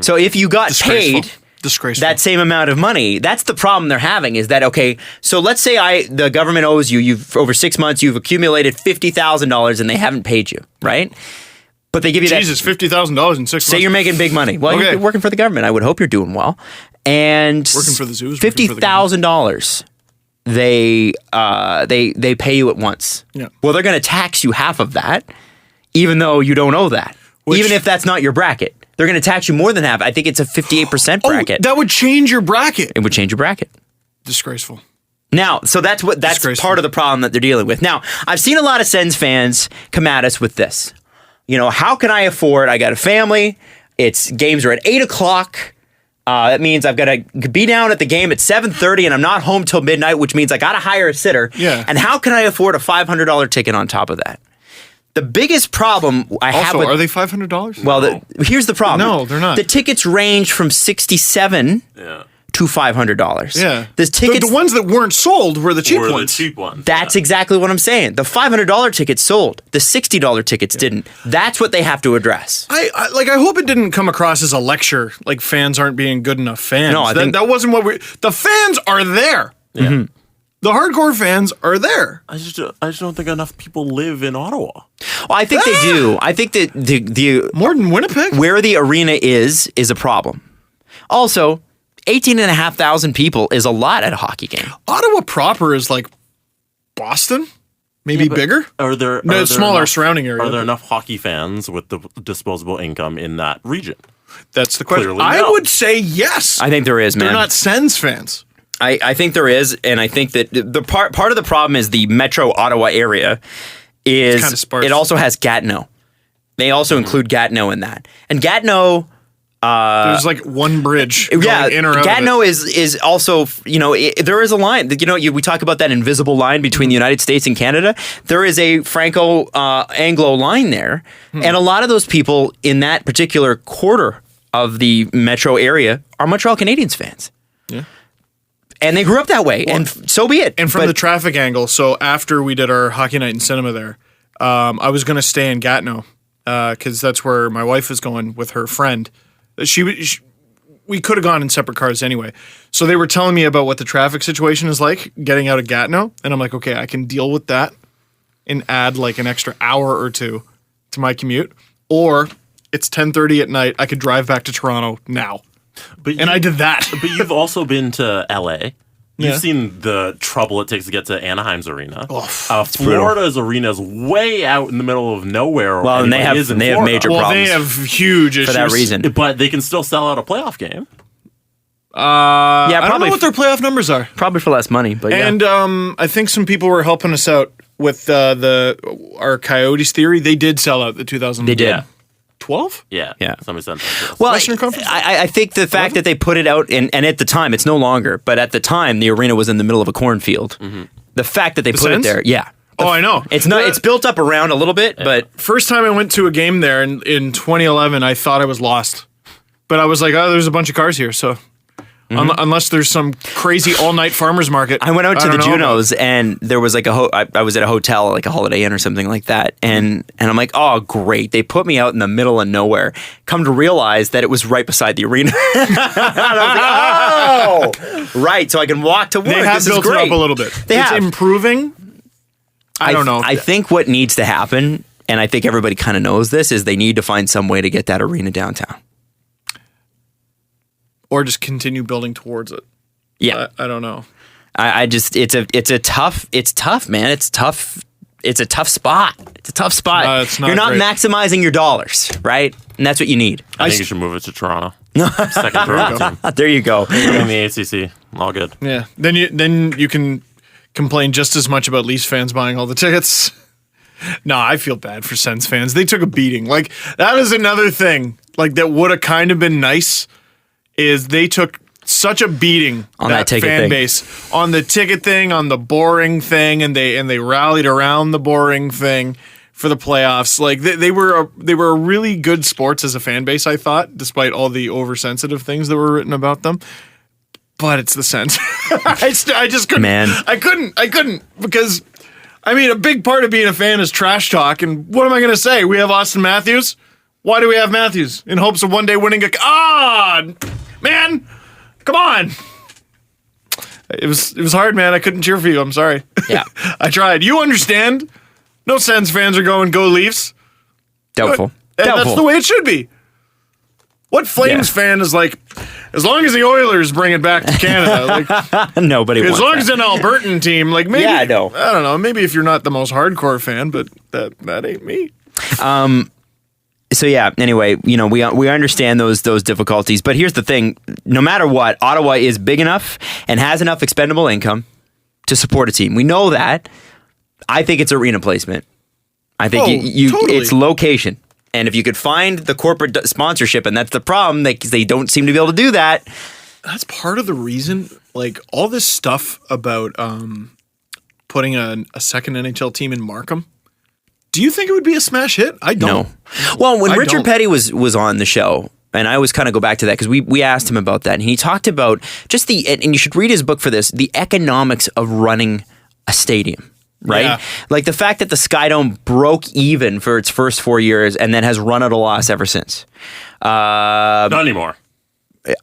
So if you got paid Disgraceful. that same amount of money, that's the problem they're having. Is that okay? So let's say the government owes you. You've over 6 months, you've accumulated $50,000, and they haven't paid you, right? But they give you Jesus, $50,000 in 6 months. Say you're making big money. Well, Okay. you're working for the government. I would hope you're doing well. And Working for the zoos, working for the $50,000 they pay you at once. Yeah. Well, they're going to tax you half of that, even though you don't owe that. Even if that's not your bracket, they're going to tax you more than half. I think it's a 58% bracket. that would change your bracket. It would change your bracket. Disgraceful. Now, so that's Disgraceful. part of the problem that they're dealing with. Now, I've seen a lot of Sens fans come at us with this. How can I afford? I got a family. Games are at 8:00. That means I've got to be down at the game at 7:30, and I'm not home till midnight, which means I got to hire a sitter. Yeah. And how can I afford a $500 ticket on top of that? The biggest problem I have Also, with are they $500? well, here's the problem. No, they're not. The tickets range from $67 to $500. Yeah. The tickets. The ones that weren't sold were the cheap Or the ones. cheap ones. That's exactly what I'm saying. The $500 tickets sold. The $60 tickets didn't. That's what they have to address. I hope it didn't come across as a lecture, like fans aren't being good enough fans. No, I think- that wasn't what the fans are there. Yeah. The hardcore fans are there. I just don't think enough people live in Ottawa. Well, I think they do. I think that the More than Winnipeg? where the arena is a problem. Also, 18,500 people is a lot at a hockey game. Ottawa proper is like Boston? Maybe bigger? Are there No, are there smaller enough- surrounding area. Are there enough hockey fans with the disposable income in that region? That's the question. Clearly I no. would say yes. I think there is, man. They're not Sens fans. I think there is, and I think that the part of the problem is the Metro Ottawa area is kinda sparse. it also has Gatineau. They also include Gatineau in that, and Gatineau. There's like one bridge going in or out Gatineau of it. is also, there is a line. We talk about that invisible line between the United States and Canada. There is a Franco-Anglo line there, and a lot of those people in that particular quarter of the metro area are Montreal Canadiens fans. Yeah. And they grew up that way, and so be it. And from the traffic angle, so after we did our hockey night in cinema there, I was going to stay in Gatineau because that's where my wife was going with her friend. We could have gone in separate cars anyway. So they were telling me about what the traffic situation is like getting out of Gatineau. And I'm like, okay, I can deal with that and add like an extra hour or two to my commute. Or it's 10:30 at night. I could drive back to Toronto now. But And I did that. But you've also been to LA You've seen the trouble it takes to get to Anaheim's arena. Oh, Florida's arena is way out in the middle of nowhere. Well, and they have major Well, problems. they have huge issues for that reason. But they can still sell out a playoff game. I don't know what their playoff numbers are. Probably for less money, but yeah. And I think some people were helping us out with our Coyotes theory. They did sell out the 2000. They did. Yeah. 12? Yeah. Yeah. Somebody said that. Well, Western Conference? I think the fact that they put it out, and at the time, it's no longer, but at the time, the arena was in the middle of a cornfield. Mm-hmm. The fact that they put Sens? it there, yeah. Oh, I know. It's not. It's built up around a little bit, but First time I went to a game there in 2011, I thought I was lost. But I was like, oh, there's a bunch of cars here, so... Unless there's some crazy all-night farmer's market. I went out to the don't know Junos, and there was like I was at a hotel, like a Holiday Inn or something like that, and I'm like, oh, great. They put me out in the middle of nowhere. Come to realize that it was right beside the arena. And I was like, oh, right. So I can walk to work. They have this built is great. it up a little bit. They It's have. improving. I don't know. I think what needs to happen, and I think everybody kind of knows this, is they need to find some way to get that arena downtown. Or just continue building towards it. Yeah. I don't know. I just it's tough, man. It's tough. It's a tough spot. It's a tough spot. It's not You're not great. maximizing your dollars, right? And that's what you need. I think you should move it to Toronto. Second Toronto team. There you go. In the ACC. All good. Yeah. Then you can complain just as much about Leafs fans buying all the tickets. No, I feel bad for Sens fans. They took a beating. Like, that is another thing. Like, that would have kind of been nice is they took such a beating on that ticket fan thing. base on the ticket thing, on the boring thing, and they rallied around the boring thing for the playoffs. Like they were a really good sports as a fan base, I thought, despite all the oversensitive things that were written about them. But it's the Sens. I just couldn't. Man. I couldn't because I mean a big part of being a fan is trash talk. And what am I going to say? We have Austin Matthews. Why do we have Matthews? In hopes of one day winning man. Come on. It was hard, man. I couldn't cheer for you. I'm sorry. Yeah. I tried. You understand? No Sens fans are going, go Leafs. Doubtful. And Doubtful. that's the way it should be. What Flames fan is like, as long as the Oilers bring it back to Canada, like, Nobody as wants long that. as an Albertan team, like maybe, Yeah, I know. I don't know, maybe if you're not the most hardcore fan, but that ain't me. So yeah, anyway, we understand those difficulties, but here's the thing: no matter what, Ottawa is big enough and has enough expendable income to support a team. We know that. I think it's arena placement. I think totally. it's location, and if you could find the corporate sponsorship, and that's the problem, they don't seem to be able to do that. That's part of the reason, like all this stuff about putting a second NHL team in Markham. Do you think it would be a smash hit? I don't. No. Well, when I Richard don't. Petty was on the show, and I always kind of go back to that because we asked him about that, and he talked about just and you should read his book for this, the economics of running a stadium, right? Yeah. Like the fact that the Skydome broke even for its first 4 years and then has run at a loss ever since. Not anymore.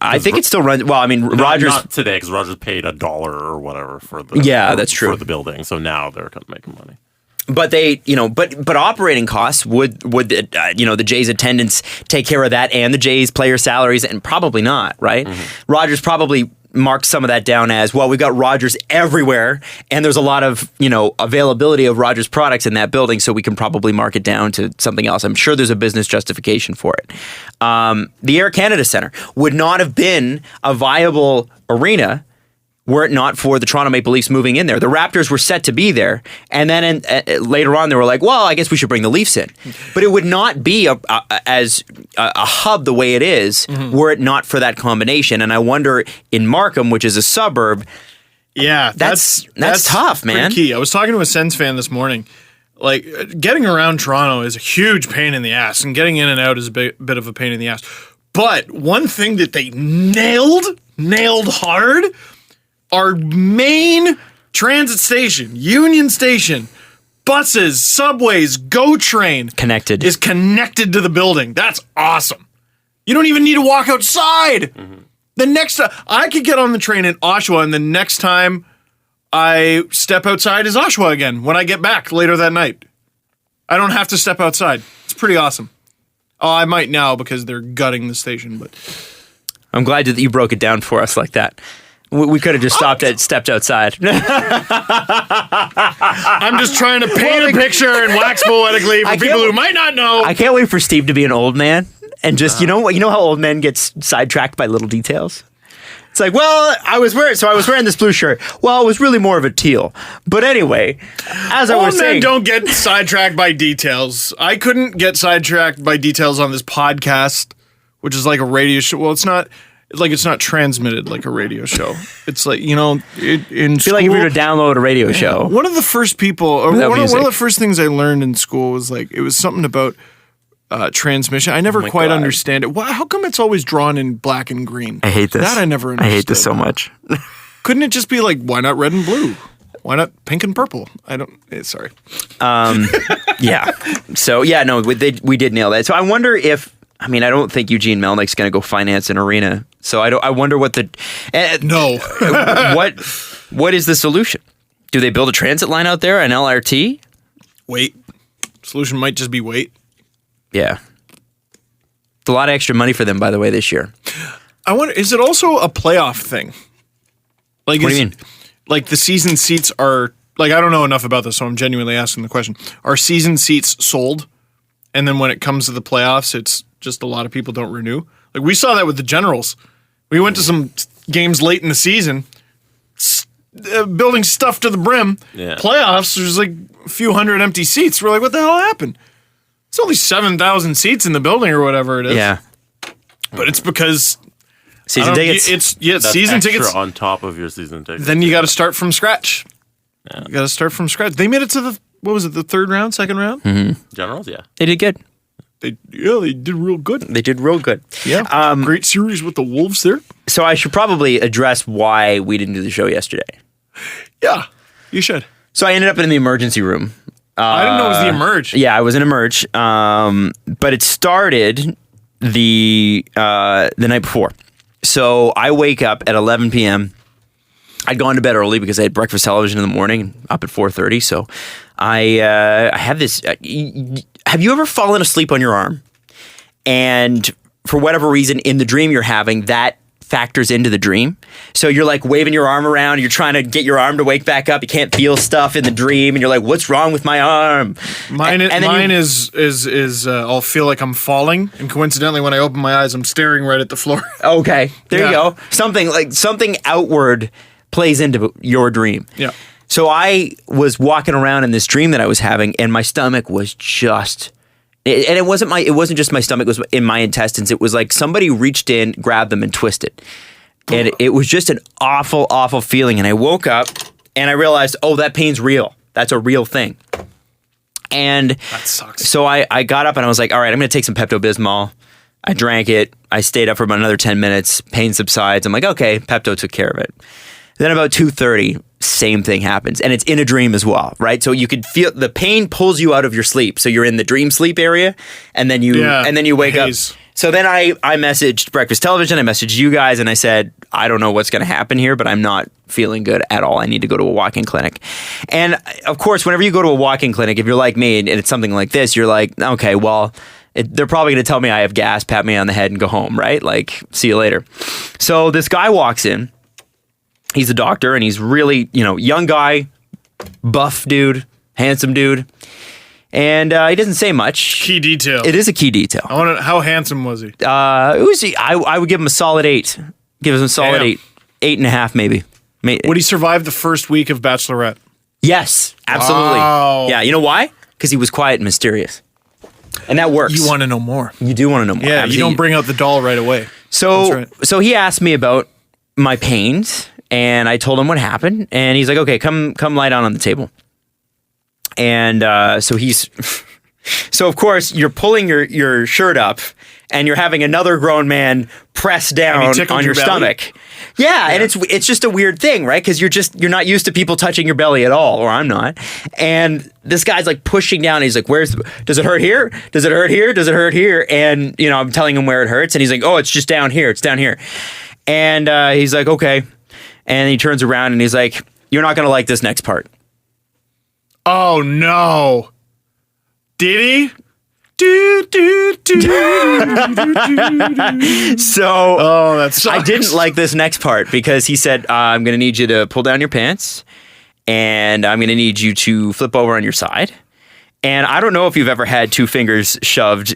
I think it still runs. Well, I mean, Rogers. Not today, because Rogers paid $1 or whatever for the that's true. for the building. So now they're making money. But they, but operating costs would the Jays attendance take care of that and the Jays player salaries, and probably not, right? Mm-hmm. Rogers probably marks some of that down as, well, we've got Rogers everywhere and there's a lot of, availability of Rogers products in that building, so we can probably mark it down to something else. I'm sure there's a business justification for it. The Air Canada Centre would not have been a viable arena were it not for the Toronto Maple Leafs moving in there. The Raptors were set to be there, and then later on they were like, well, I guess we should bring the Leafs in. But it would not be as a hub the way it is were it not for that combination. And I wonder, in Markham, which is a suburb, Yeah, that's tough, man. Pretty key. I was talking to a Sens fan this morning. Like, getting around Toronto is a huge pain in the ass, and getting in and out is a bit of a pain in the ass. But one thing that they nailed hard, our main transit station, Union Station, buses, subways, GO train Connected. is connected to the building. That's awesome. You don't even need to walk outside. Mm-hmm. The next I could get on the train in Oshawa, and the next time I step outside is Oshawa again when I get back later that night. I don't have to step outside. It's pretty awesome. Oh, I might now because they're gutting the station, but I'm glad that you broke it down for us like that. We could have just stepped outside. I'm just trying to paint a picture and wax poetically for people who might not know. I can't wait for Steve to be an old man and just you know how old men get sidetracked by little details. It's like, well, I was wearing this blue shirt. Well, it was really more of a teal. But anyway, as I was saying, men don't get sidetracked by details. I couldn't get sidetracked by details on this podcast, which is like a radio show. Well, it's not transmitted like a radio show. It's like, in I feel like if you were to download a radio show. One of the first people, or one of the first things I learned in school was like, it was something about transmission. I never quite understand it. How come it's always drawn in black and green? I hate this. That I never understood. I hate this so much. Couldn't it just be like, why not red and blue? Why not pink and purple? Sorry. Yeah. So, yeah, no, we did nail that. So I wonder if, I don't think Eugene Melnick's going to go finance an arena. So I wonder what no. What is the solution? Do they build a transit line out there, an LRT? Wait. Solution might just be wait. Yeah. It's a lot of extra money for them, by the way, this year. I wonder, is it also a playoff thing? Like, what do you mean? Like the season seats are, like, I don't know enough about this, so I'm genuinely asking the question. Are season seats sold? And then when it comes to the playoffs, it's just a lot of people don't renew? Like, we saw that with the Generals. We went to some games late in the season, building stuff to the brim. Yeah. Playoffs, there's like a few hundred empty seats. We're like, what the hell happened? It's only 7,000 seats in the building or whatever it is. Yeah. But it's because season tickets. That's season extra tickets on top of your season tickets. Then you got to start from scratch. Yeah. You got to start from scratch. They made it to the third round, second round? Mm-hmm. Generals, yeah. They did good. They did real good. They did real good. Yeah. Great series with the Wolves there. So I should probably address why we didn't do the show yesterday. Yeah, you should. So I ended up in the emergency room. I didn't know it was the Emerge. Yeah, I was in Emerge. But it started the night before. So I wake up at 11 p.m. I'd gone to bed early because I had breakfast television in the morning, up at 4:30. So I have this. Have you ever fallen asleep on your arm? And for whatever reason, in the dream you're having, that factors into the dream. So you're like waving your arm around, you're trying to get your arm to wake back up, you can't feel stuff in the dream, and you're like, what's wrong with my arm? Mine is I'll feel like I'm falling, and coincidentally when I open my eyes I'm staring right at the floor. Okay, there you go. Something outward plays into your dream. Yeah. So I was walking around in this dream that I was having, and my stomach was just... And it wasn't just my stomach, it was in my intestines. It was like somebody reached in, grabbed them, and twisted. And it was just an awful, awful feeling. And I woke up and I realized, oh, that pain's real. That's a real thing. And that sucks. So I got up and I was like, all right, I'm going to take some Pepto-Bismol. I drank it. I stayed up for about another 10 minutes. Pain subsides. I'm like, okay, Pepto took care of it. Then about 2:30, same thing happens. And it's in a dream as well, right? So you could feel the pain pulls you out of your sleep. So you're in the dream sleep area and then you wake up. So then I messaged Breakfast Television. I messaged you guys and I said, I don't know what's going to happen here, but I'm not feeling good at all. I need to go to a walk-in clinic. And of course, whenever you go to a walk-in clinic, if you're like me and it's something like this, you're like, okay, well, they're probably going to tell me I have gas, pat me on the head and go home, right? Like, see you later. So this guy walks in. He's a doctor, and he's really, young guy, buff dude, handsome dude. And he doesn't say much. Key detail. It is a key detail. I want to. How handsome was he? I would give him a solid 8. Give him a solid 8. 8.5 maybe. Would he survive the first week of Bachelorette? Yes, absolutely. Wow. Yeah, you know why? Because he was quiet and mysterious. And that works. You want to know more. You do want to know more. Yeah, absolutely. you don't bring out the doll right away. So he asked me about my pains. And I told him what happened, and he's like, "Okay, come lie down on the table." And so of course you're pulling your shirt up, and you're having another grown man press down on your stomach. Yeah, and it's just a weird thing, right? Because you're not used to people touching your belly at all, or I'm not. And this guy's like pushing down. And he's like, does it hurt here? Does it hurt here? Does it hurt here? And I'm telling him where it hurts, and he's like, oh, it's just down here. It's down here. And he's like, okay. And he turns around and he's like, you're not going to like this next part. Oh, no. Did he? So that sucks. I didn't like this next part because he said, I'm going to need you to pull down your pants and I'm going to need you to flip over on your side. And I don't know if you've ever had two fingers shoved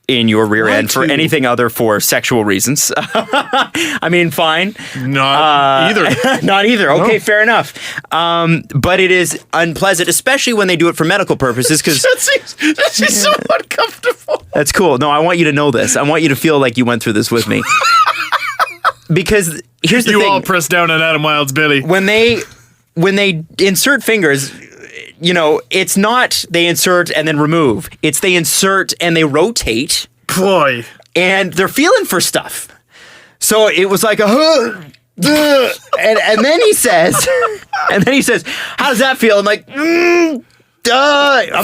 in your rear end for anything other for sexual reasons. I mean, fine. Not either. Not either. Okay, fair enough. But it is unpleasant, especially when they do it for medical purposes. Because that seems so uncomfortable. That's cool. No, I want you to know this. I want you to feel like you went through this with me. Because here's the thing. You all press down on Adam Wild's belly. When they insert fingers, you know, it's not they insert and then remove. It's they insert and they rotate. Boy. And they're feeling for stuff. So it was like and then he says, how does that feel? I'm like, I'm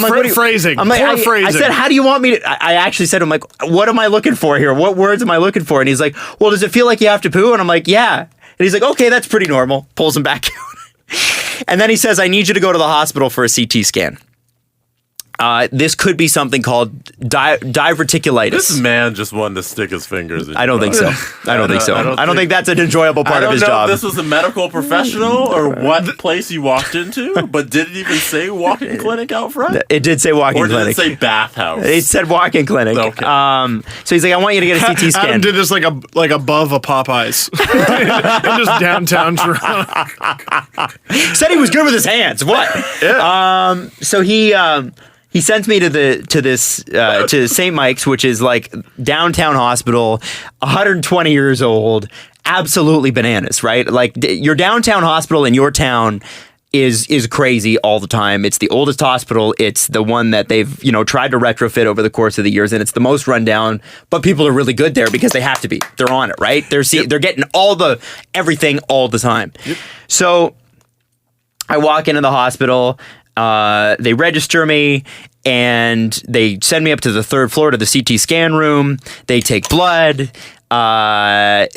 like, phrasing. I'm like, phrasing. I said, how do you want me to? I actually said to him, like, what am I looking for here? What words am I looking for? And he's like, well, does it feel like you have to poo? And I'm like, yeah. And he's like, okay, that's pretty normal. Pulls him back out. And then he says, I need you to go to the hospital for a CT scan. This could be something called diverticulitis. This man just wanted to stick his fingers in. I don't think so. I don't think so. I don't think that's an enjoyable part of his job. I don't know if this was a medical professional or what place he walked into, but did it even say walk-in clinic out front? It did say walk-in clinic. Or did it say bathhouse? It said walk-in clinic. Okay. So he's like, I want you to get a CT scan. Adam did this like above a Popeyes. In just downtown Toronto. Said he was good with his hands. What? Yeah. So he sends me to St. Mike's, which is like downtown hospital, 120 years old, absolutely bananas, right? Like your downtown hospital in your town is crazy all the time. It's the oldest hospital. It's the one that they've, tried to retrofit over the course of the years, and it's the most rundown, but people are really good there because they have to be. They're on it, right? They're getting everything all the time. Yep. So I walk into the hospital. They register me and they send me up to the third floor to the CT scan room. They take blood. Holy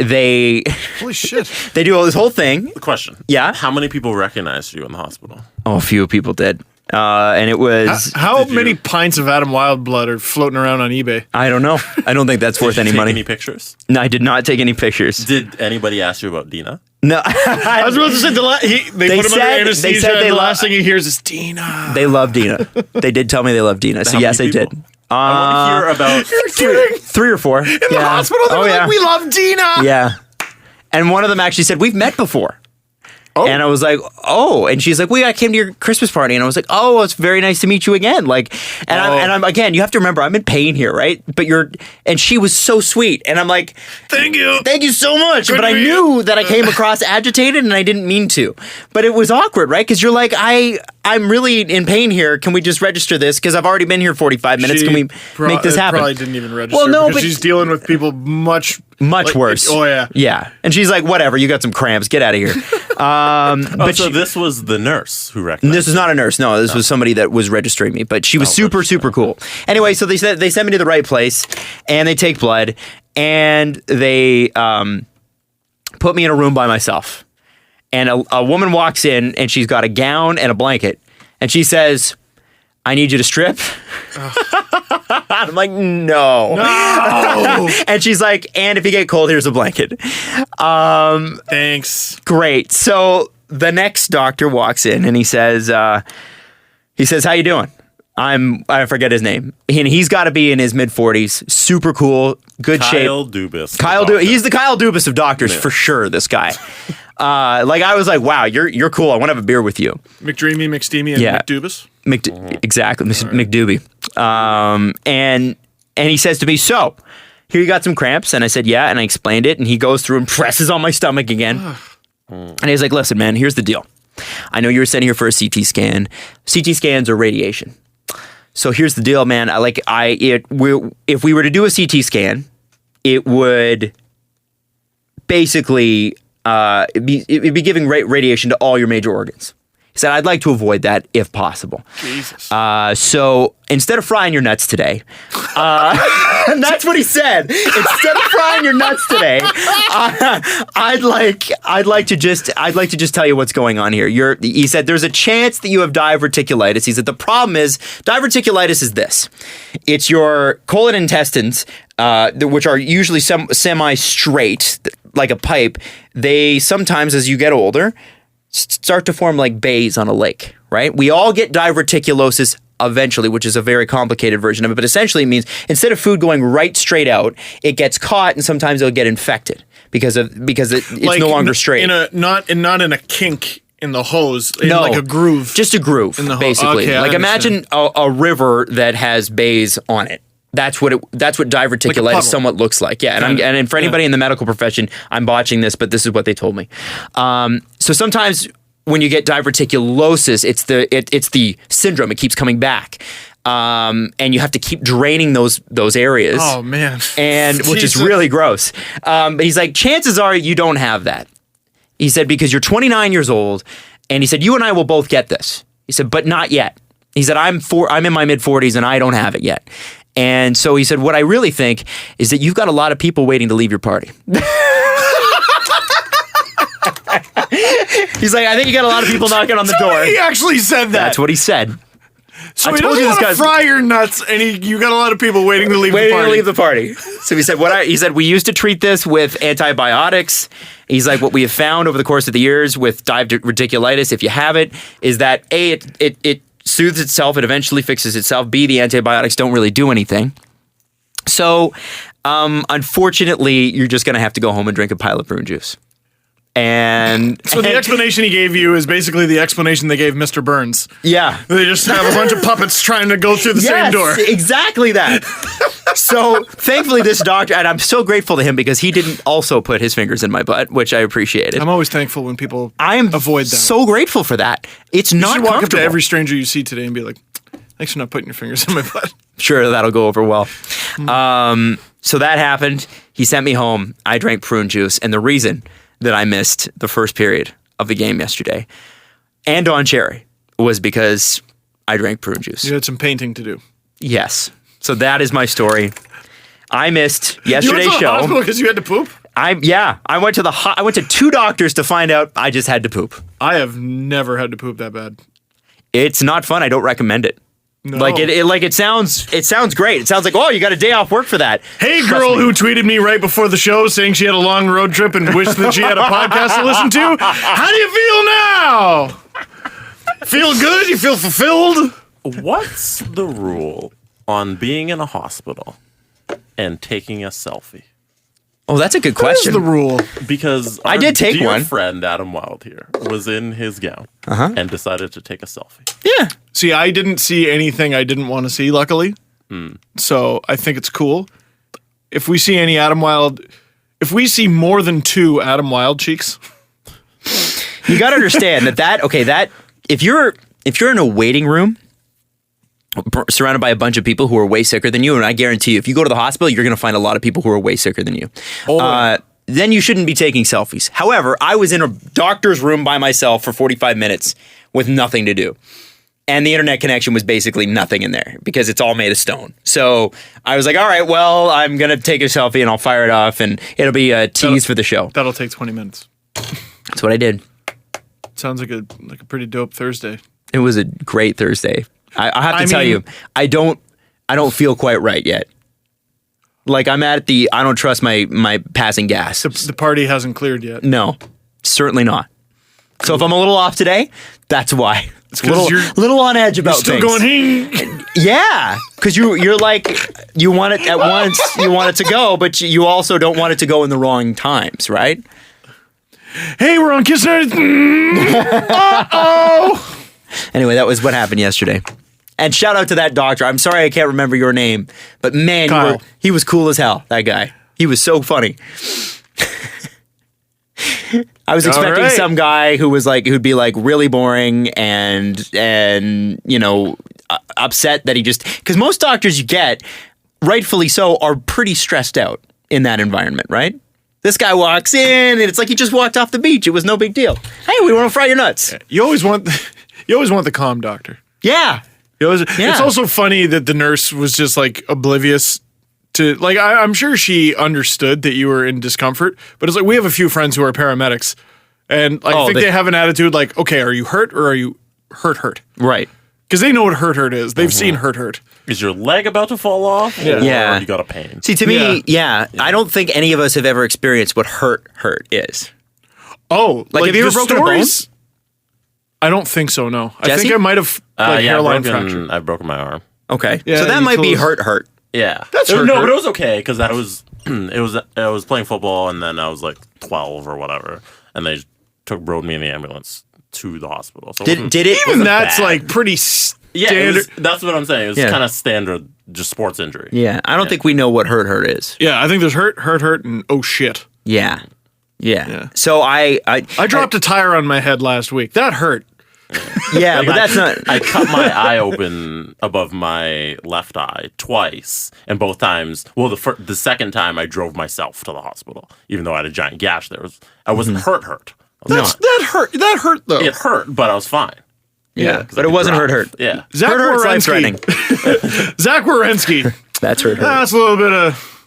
shit. They do this whole thing. Question. Yeah. How many people recognized you in the hospital? Oh, a few people did. And it was... How many pints of Adam Wild blood are floating around on eBay? I don't know. I don't think that's worth any money. Did you take any pictures? No, I did not take any pictures. Did anybody ask you about Dina? No. I was about to say, they put him under anesthesia and the last thing he hears is Dina. They love Dina. They did tell me they love Dina. So yes, they did. I want to hear about... Three or four. In the hospital, they were like, we love Dina. Yeah. And one of them actually said, we've met before. Oh. And I was like, oh, and she's like, I came to your Christmas party, and I was like, oh, it's very nice to meet you again. Like, I'm again, you have to remember, I'm in pain here, right? And she was so sweet, and I'm like, thank you so much. But I knew that I came across agitated, and I didn't mean to. But it was awkward, right? Because you're like, I'm really in pain here. Can we just register this? Because I've already been here 45 minutes. Can we make this happen? Probably didn't even register. Well, no, but she's dealing with people much worse. Oh yeah, yeah. And she's like, whatever. You got some cramps. Get out of here. But so this was the nurse who recognized. This is not a nurse. No, this was somebody that was registering me. But she was super cool. Anyway, so they sent me to the right place, and they take blood, and they put me in a room by myself. And a woman walks in, and she's got a gown and a blanket, and she says, I need you to strip. I'm like, no. And she's like, and if you get cold, here's a blanket. Thanks. Great. So the next doctor walks in, and he says, how you doing? I forget his name. And he's got to be in his mid-40s. Super cool. Good shape. Kyle Dubas. He's the Kyle Dubas of doctors for sure, this guy. I was like, wow, you're cool. I want to have a beer with you. McDreamy, McSteamy, and McDubas. Exactly, Mr. McDoobie. And he says to me, so, here you got some cramps? And I said, yeah, and I explained it, and he goes through and presses on my stomach again. And he's like, listen, man, here's the deal. I know you were sent here for a CT scan. CT scans are radiation. So here's the deal, man. If we were to do a CT scan, it would basically it'd be giving radiation to all your major organs. He said, I'd like to avoid that if possible. Jesus. So instead of frying your nuts today, and that's what he said. Instead of frying your nuts today, I'd like to just tell you what's going on here. He said there's a chance that you have diverticulitis. He said the problem is diverticulitis is this. It's your colon intestines, which are usually semi-straight, like a pipe. They sometimes, as you get older, start to form like bays on a lake, right? We all get diverticulosis eventually, which is a very complicated version of it, but essentially it means instead of food going right straight out, it gets caught and sometimes it'll get infected because it's like no longer straight. Not in a kink in the hose, No, like a groove. Just a groove, in the basically. Okay, like imagine a river that has bays on it. That's what diverticulitis puddle. somewhat looks like. Yeah, and for anybody in the medical profession, I'm botching this, but this is what they told me. So sometimes when you get diverticulosis, it's the syndrome. It keeps coming back, and you have to keep draining those areas. Oh man, and which is really gross. But he's like, chances are you don't have that. He said because you're 29 years old, and he said you and I will both get this. He said, but not yet. He said I'm in my mid 40s and I don't have it yet. And so he said, what I really think is that you've got a lot of people waiting to leave your party. He's like, I think you got a lot of people knocking on the door. He actually said that. That's what he said. So I he told doesn't you this want to guy's fry your nuts, and you got a lot of people waiting to leave the party. to leave the party. So he said, he said, we used to treat this with antibiotics. He's like, what we have found over the course of the years with diverticulitis, if you have it, is that A, it soothes itself, it eventually fixes itself. B, the antibiotics don't really do anything. So, unfortunately, you're just going to have to go home and drink a pile of prune juice. And so the explanation he gave you is basically the explanation they gave Mr. Burns. Yeah. They just have a bunch of puppets trying to go through the same door. Exactly that. So thankfully this doctor, and I'm so grateful to him because he didn't also put his fingers in my butt, which I appreciated. I'm always thankful when people I'm avoid that. so grateful for that. It's You not should walk up to comfortable. every stranger you see today and be like, thanks for not putting your fingers in my butt. Sure, that'll go over well. So that happened. He sent me home. I drank prune juice. And the reason that I missed the first period of the game yesterday and on Cherry was because I drank prune juice. You had some painting to do. Yes. So that is my story. I missed yesterday's You went to the show. hospital because you had to poop? I went to two doctors to find out I just had to poop. I have never had to poop that bad. It's not fun. I don't recommend it. No. It sounds great. It sounds like, oh, you got a day off work for that. Hey, girl who tweeted me right before the show saying she had a long road trip and wished that she had a podcast to listen to. How do you feel now? Feel good? You feel fulfilled? What's the rule on being in a hospital and taking a selfie? Oh, that's a good What is question. the rule? Because I did take dear one. friend Adam Wild here was in his gown and decided to take a selfie. Yeah. See, I didn't see anything I didn't want to see, luckily. So I think it's cool. If we see any if we see more than 2 Adam Wild cheeks, You got to understand that if you're in a waiting room surrounded by a bunch of people who are way sicker than you, and I guarantee you, if you go to the hospital, you're going to find a lot of people who are way sicker than you. Then you shouldn't be taking selfies. However, I was in a doctor's room by myself for 45 minutes with nothing to do. And the internet connection was basically nothing in there because it's all made of stone. So I was like, all right, well, I'm going to take a selfie and I'll fire it off and it'll be a tease for the show. that'll take 20 minutes. That's what I did. Sounds like a pretty dope Thursday. It was a great Thursday. I have to tell you, I don't feel quite right yet. Like I'm at I don't trust my passing gas. The party hasn't cleared yet. No, certainly not. So if I'm a little off today, that's why. It's a 'cause little on edge about Still things. going, hing. Yeah, because you're like, you want it at once, you want it to go, but you also don't want it to go in the wrong times, right? Hey, we're on Kiss Night. Uh-oh. Anyway, that was what happened yesterday. And shout out to that doctor. I'm sorry I can't remember your name, but man, Kyle. he was cool as hell, that guy. He was so funny. I was expecting right. some guy who'd be like really boring and upset that he because most doctors you get, rightfully so, are pretty stressed out in that environment, right? This guy walks in and it's like he just walked off the beach. It was no big deal. Hey, we want to fry your nuts. You always want You always want the calm doctor. Yeah. It's also funny that the nurse was just like oblivious to, like, I'm sure she understood that you were in discomfort, but it's like we have a few friends who are paramedics, and I think they have an attitude like, okay, are you hurt or are you hurt? Right. Because they know what hurt is. They've seen hurt. Is your leg about to fall off? Or you got a pain? See, to me, I don't think any of us have ever experienced what hurt is. Oh, like have you ever broken a bone? I don't think so, no. Jesse? I think I might have hairline fracture. I've broken my arm. Okay. Yeah, so that might be hurt. Yeah. That's hurt. hurt. But it was okay because I was playing football and then I was like 12 or whatever, and they rode me in the ambulance to the hospital. So did it even that's bad. Like pretty standard. That's what I'm saying. It was kind of standard, just sports injury. Yeah. I don't think we know what hurt is. Yeah, I think there's hurt, and oh shit. Yeah. So I dropped a tire on my head last week. That hurt. Yeah, but that's not. I cut my eye open above my left eye twice, and both times. Well, the second time I drove myself to the hospital, even though I had a giant gash there. I wasn't hurt. That hurt. That hurt though. It hurt, but I was fine. Yeah, but it wasn't hurt. Yeah, Zach Wierenski. Zach Wierenski. That's hurt. That's a little bit of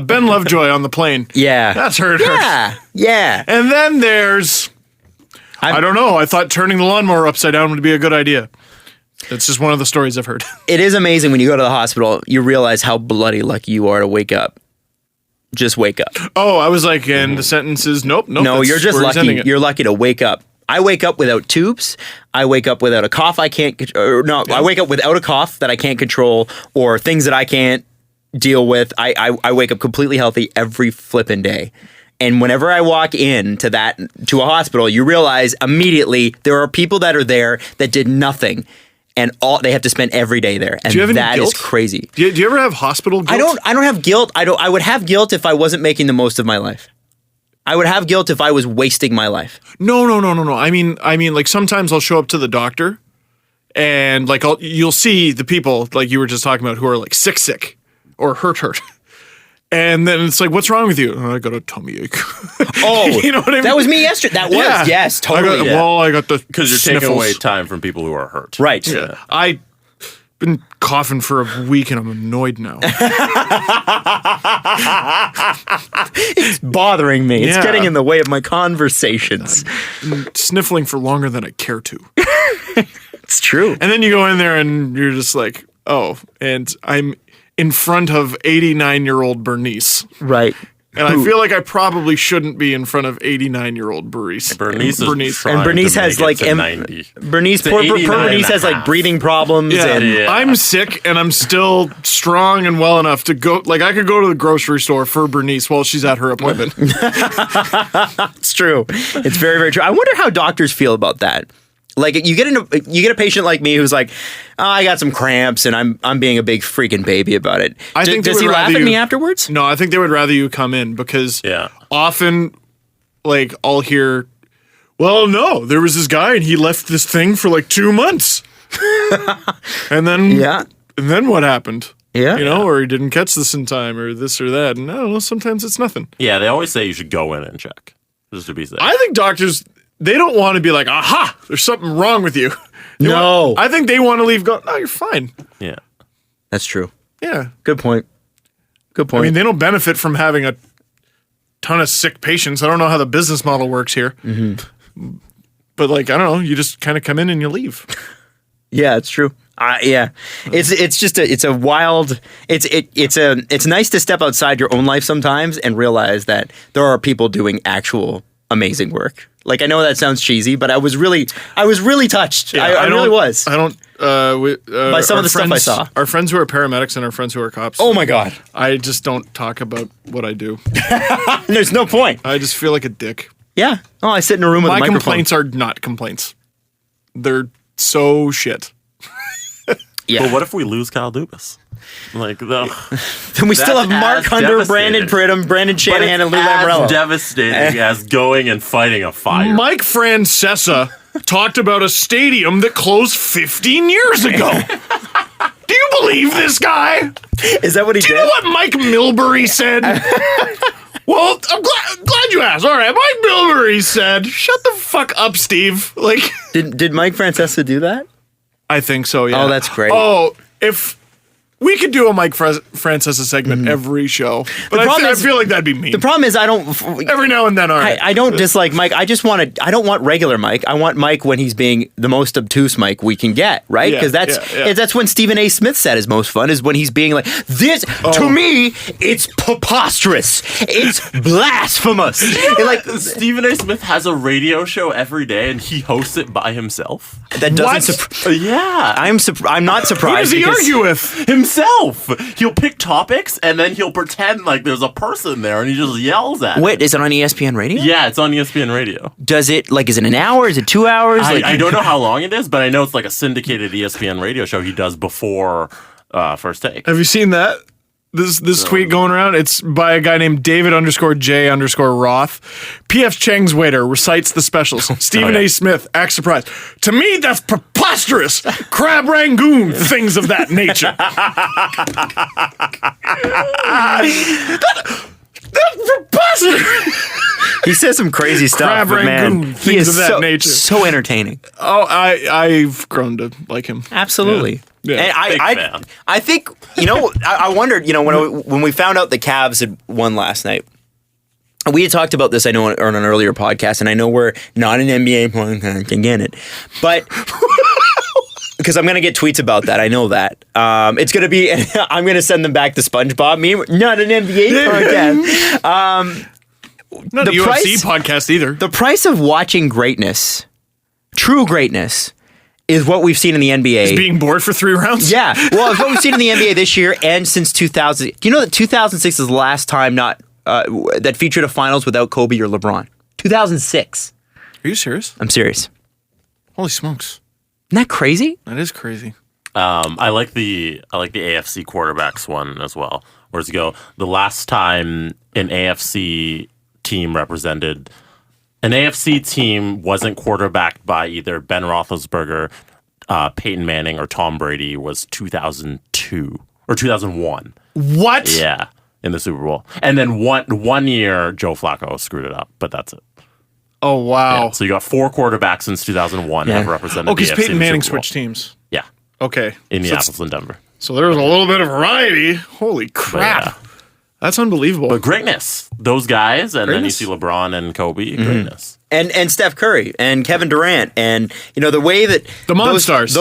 Ben Lovejoy on the plane. Yeah, that's hurt. Yeah. And then there's. I don't know. I thought turning the lawnmower upside down would be a good idea. That's just one of the stories I've heard. It is amazing when you go to the hospital, you realize how bloody lucky you are to wake up. Just wake up. Oh, I was like, and the sentence is nope. No, you're just lucky. You're lucky to wake up. I wake up without tubes. I wake up without a cough I can't. I wake up without a cough that I can't control or things that I can't deal with. I wake up completely healthy every flipping day. And whenever I walk into a hospital, you realize immediately there are people that are there that did nothing, and they have to spend every day there, and that is crazy. Do you ever have hospital guilt? I don't have guilt. I would have guilt if I wasn't making the most of my life. I would have guilt if I was wasting my life. No. I mean, like sometimes I'll show up to the doctor, and like you'll see the people like you were just talking about who are like sick, or hurt. And then it's like, what's wrong with you? Oh, I got a tummy ache. Oh, you know what I mean? That was me yesterday. That was, yes, totally. I got the because you're taking away time from people who are hurt. Right. Yeah. I've been coughing for a week and I'm annoyed now. It's bothering me. It's getting in the way of my conversations. I'm sniffling for longer than I care to. It's true. And then you go in there and you're just like, oh, and I'm in front of 89-year-old Bernice. Right. And I feel like I probably shouldn't be in front of 89-year-old Bernice. Bernice and Bernice has like Bernice has like breathing problems. Yeah, and I'm sick and I'm still strong and well enough to go. Like I could go to the grocery store for Bernice while she's at her appointment. It's true. It's very, very true. I wonder how doctors feel about that. Like you get a patient like me who's like, oh, I got some cramps and I'm being a big freaking baby about it. Does he laugh at me afterwards? No, I think they would rather you come in because often, like I'll hear, well, no, there was this guy and he left this thing for like 2 months, and then what happened? Yeah, or he didn't catch this in time, or this or that. And I don't know. Sometimes it's nothing. Yeah, they always say you should go in and check just to be safe. I think doctors. They don't want to be like, aha, there's something wrong with you. I think they want to leave going, no, you're fine. Yeah. That's true. Yeah. Good point. I mean, they don't benefit from having a ton of sick patients. I don't know how the business model works here. Mm-hmm. But like, I don't know, you just kind of come in and you leave. Yeah, it's true. Yeah. It's a wild, it's nice to step outside your own life sometimes and realize that there are people doing actual amazing work. Like I know that sounds cheesy, but I was really touched. Yeah, I really was. I don't. By some of the stuff I saw. Our friends who are paramedics and our friends who are cops. Oh my god! I just don't talk about what I do. There's no point. I just feel like a dick. Yeah. Oh, I sit in a room with a microphone. My complaints are not complaints. They're so shit. Yeah. But what if we lose Kyle Dubas? Like, then we still have Mark Hunter, Brandon Pridham, Brandon Shanahan, and Lou Lamoriello. As devastating as going and fighting a fire. Mike Francesa talked about a stadium that closed 15 years ago. Do you believe this guy? Is that what he did? Do you know what Mike Milbury said? Well, I'm glad you asked. All right, Mike Milbury said, "Shut the fuck up, Steve." Like, Did Mike Francesa do that? I think so. Yeah. Oh, that's great. Oh, if we could do a Mike Francesa segment every show, but I feel like that'd be mean. The problem is I don't. Every now and then, all right. I don't dislike Mike. I don't want regular Mike. I want Mike when he's being the most obtuse Mike we can get, right? Because that's when Stephen A. Smith said his most fun is when he's being like, this, to me, it's preposterous. It's blasphemous. And like, Stephen A. Smith has a radio show every day and he hosts it by himself. That doesn't yeah. I'm not surprised. Who does he argue with? Himself. He'll pick topics and then he'll pretend like there's a person there and he just yells at Wait, is it on ESPN Radio? Yeah, it's on ESPN Radio. Does it, like, is it an hour? Is it 2 hours? I don't know how long it is, but I know it's like a syndicated ESPN radio show he does before First Take. Have you seen that? This tweet going around? It's by a guy named David_J_Roth. P.F. Chang's waiter recites the specials. Stephen A. Smith acts surprised. To me, that's preposterous. Crab Rangoon, things of that nature. That's preposterous. He says some crazy stuff, Crab but Rangoon, man, he things is of that nature. so entertaining. Oh, I've grown to like him. Absolutely. Yeah. And I think, I wondered, when we found out the Cavs had won last night, we had talked about this, I know, on an earlier podcast, and I know we're not an NBA podcast, again it, but because I'm going to get tweets about that, I know that. It's going to be, I'm going to send them back to SpongeBob meme, not an NBA podcast. Not a UFC podcast either. The price of watching greatness, true greatness, is what we've seen in the NBA. Is being bored for 3 rounds? Yeah. Well, it's what we've seen in the NBA this year and since 2000. Do you know that 2006 is the last time that featured a finals without Kobe or LeBron? 2006. Are you serious? I'm serious. Holy smokes. Isn't that crazy? That is crazy. I like the AFC quarterbacks one as well. Whereas you go, the last time an AFC team wasn't quarterbacked by either Ben Roethlisberger, Peyton Manning, or Tom Brady was 2002 or 2001. What? Yeah, in the Super Bowl. And then one year, Joe Flacco screwed it up, but that's it. Oh, wow. Yeah, so you got 4 quarterbacks since 2001 have represented the AFC. Because Peyton Manning Super Bowl. switched teams. Yeah. Okay. Indianapolis and Denver. So there was a little bit of variety. Holy crap. Yeah. That's unbelievable. But greatness. Those guys, and then you Greatness. see LeBron and Kobe, greatness. And Steph Curry and Kevin Durant and the way that The Monstars.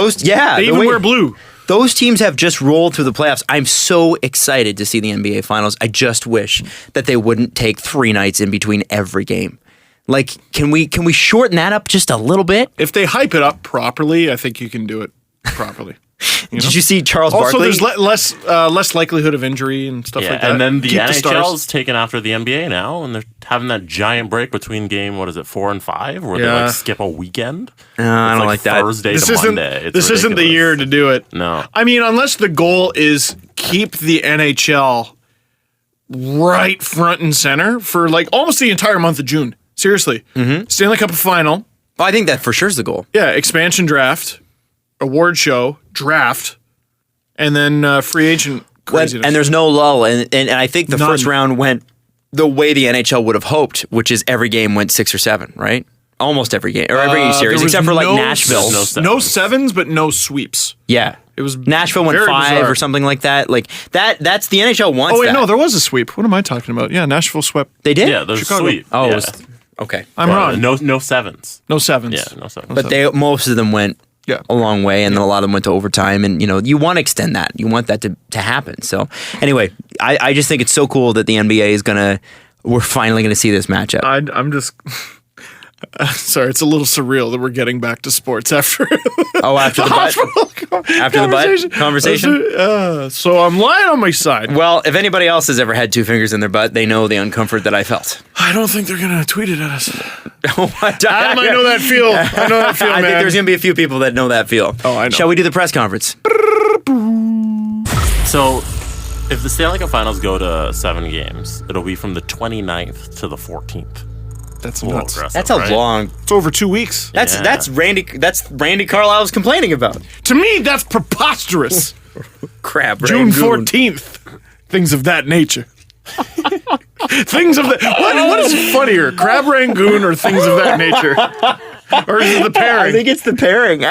They even wear blue. Those teams have just rolled through the playoffs. I'm so excited to see the NBA Finals. I just wish that they wouldn't take 3 nights in between every game. Like, can we shorten that up just a little bit? If they hype it up properly, I think you can do it properly. Did you see Charles Also, Barkley? there's less likelihood of injury and stuff like that. And then the Keep NHL stars. is taken after the NBA now, and they're having that giant break between game, 4 and 5, where they skip a weekend. I don't like that. Thursday This to isn't Monday. this isn't the year to do it. No. I mean, unless the goal is keep the NHL right front and center for like almost the entire month of June. Seriously. Stanley Cup Final. I think that for sure is the goal. Yeah, expansion draft, award show, draft, and then free agent craziness. And there's no lull. And I think the None. first round went the way the NHL would have hoped, which is every game went 6 or 7, right? Almost every game, or every series, there was except for like no Nashville. No sevens, but no sweeps. Yeah. It was Nashville went very 5 bizarre. or something like that. Like that's the NHL wants Oh, wait, that. no, there was a sweep. What am I talking about? Yeah, Nashville swept. They did? Yeah, there's Chicago. a sweep. Oh, yeah. it was, okay. I'm wrong. No sevens. No sevens. Yeah, no sevens. But most of them went a long way, and then a lot of them went to overtime. And you want to extend that. You want that to happen. So anyway, I just think it's so cool that the NBA is we're finally gonna see this matchup. I'm just sorry. It's a little surreal that we're getting back to sports after After the butt conversation. So I'm lying on my side. Well, if anybody else has ever had 2 fingers in their butt, they know the uncomfort that I felt. I don't think they're gonna tweet it at us. Adam, I know that feel. I know that feel, I man. think there's going to be a few people that know that feel. Oh, I know. Shall we do the press conference? So, if the Stanley Cup Finals go to 7 games, it'll be from the 29th to the 14th. That's A little nuts. aggressive, That's a right? long. It's over 2 weeks. That's Randy Carlisle's complaining about. To me, that's preposterous. Crap. June Rangoon. 14th. Things of that nature. Things of that. What is funnier, crab rangoon or things of that nature? Or is it the pairing? I think it's the pairing.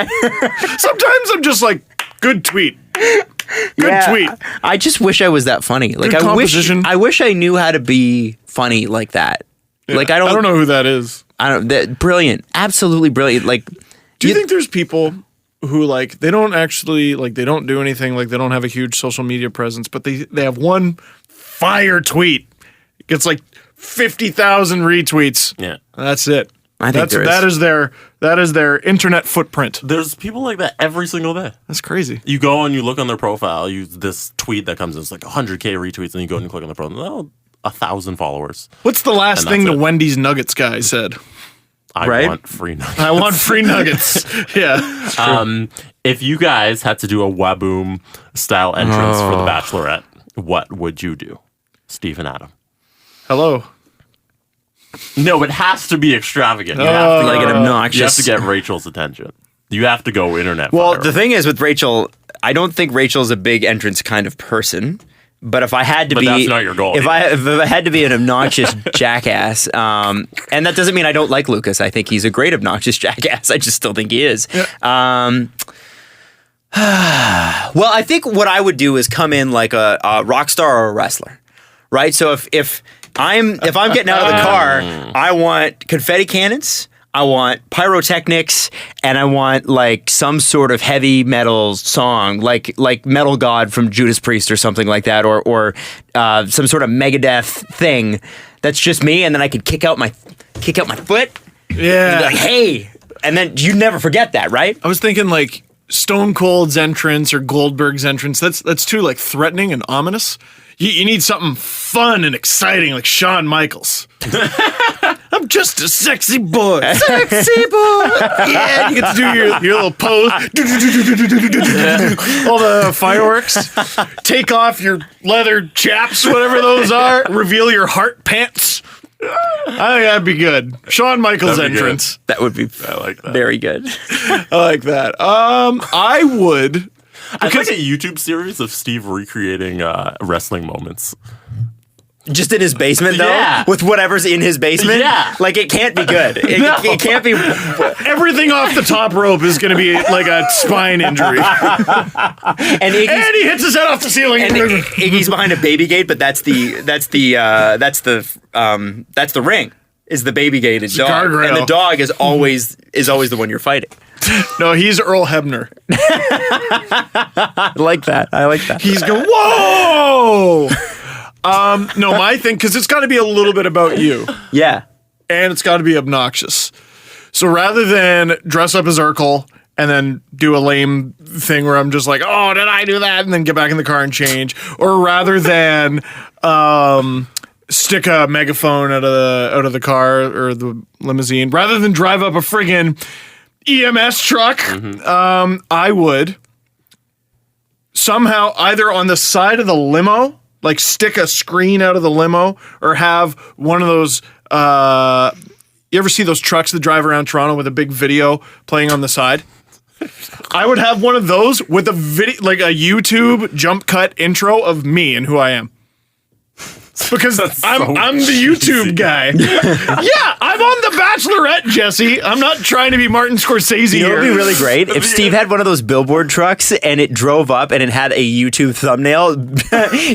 Sometimes I'm just like, good tweet. Good tweet. I just wish I was that funny. Like Good composition. I wish I knew how to be funny like that. Yeah, Like I don't know who that is. Brilliant. Absolutely brilliant. Like, do you think there's people who like they don't actually like they don't do anything, like they don't have a huge social media presence, but they have one fire tweet. It gets like 50,000 retweets. Yeah. That's it. I think that is their internet footprint. There's people like that every single day. That's crazy. You go and you look on their profile, this tweet that comes in, it's like 100K retweets, and you go and you click on the profile, oh, 1,000 followers. What's the last And thing that's the it. Wendy's Nuggets guy said? I want free nuggets. I want free nuggets. Yeah. If you guys had to do a Waboom style entrance for the Bachelorette, what would you do? Steve and Adam. Hello. No, it has to be extravagant. You have to like an obnoxious. You have to get Rachel's attention. You have to go internet. Well, viral. the thing is with Rachel, I don't think Rachel's a big entrance kind of person. But if I had to But be, that's not your goal. If I had to be an obnoxious jackass, and that doesn't mean I don't like Lucas. I think he's a great obnoxious jackass. I just still think he is. Yeah. Well, I think what I would do is come in like a rock star or a wrestler, right? So if I'm getting out of the car, I want confetti cannons. I want pyrotechnics, and I want like some sort of heavy metal song, like Metal God from Judas Priest or something like that, or some sort of Megadeth thing. That's just me, and then I could kick out my foot. Yeah. And be like, hey, and then you never forget that, right? I was thinking like Stone Cold's entrance or Goldberg's entrance. That's too like threatening and ominous. You need something fun and exciting like Shawn Michaels. I'm just a sexy boy. Sexy boy. Yeah, you get to do your little pose. All the fireworks. Take off your leather chaps, whatever those are. Reveal your heart pants. I think that'd be good. Shawn Michaels' That'd be entrance. That would be I like that. very good. I like that. I would. I'd like a YouTube series of Steve recreating wrestling moments. Just in his basement, though, Yeah. with whatever's in his basement. Yeah. Like it can't be good. It can't be. Everything off the top rope is going to be like a spine injury. And Iggy's, And he hits his head off the ceiling. and Iggy's behind a baby gate, but that's the ring. Is the baby gated dog, guardrail. and the dog is always the one you're fighting. No, he's Earl Hebner. I like that. He's going, whoa! No, my thing, because it's got to be a little bit about you. Yeah. And it's got to be obnoxious. So rather than dress up as Urkel and then do a lame thing where I'm just like, oh, did I do that? And then get back in the car and change. Or rather than stick a megaphone out of the car or the limousine, rather than drive up a friggin' EMS truck, I would somehow either on the side of the limo, like stick a screen out of the limo, or have one of those, you ever see those trucks that drive around Toronto with a big video playing on the side? I would have one of those with a video, like a YouTube jump cut intro of me and who I am. Because I'm the YouTube guy. Yeah, I'm on The Bachelorette, Jesse. I'm not trying to be Martin Scorsese You know, here. it would be really great if Steve had one of those billboard trucks and it drove up and it had a YouTube thumbnail.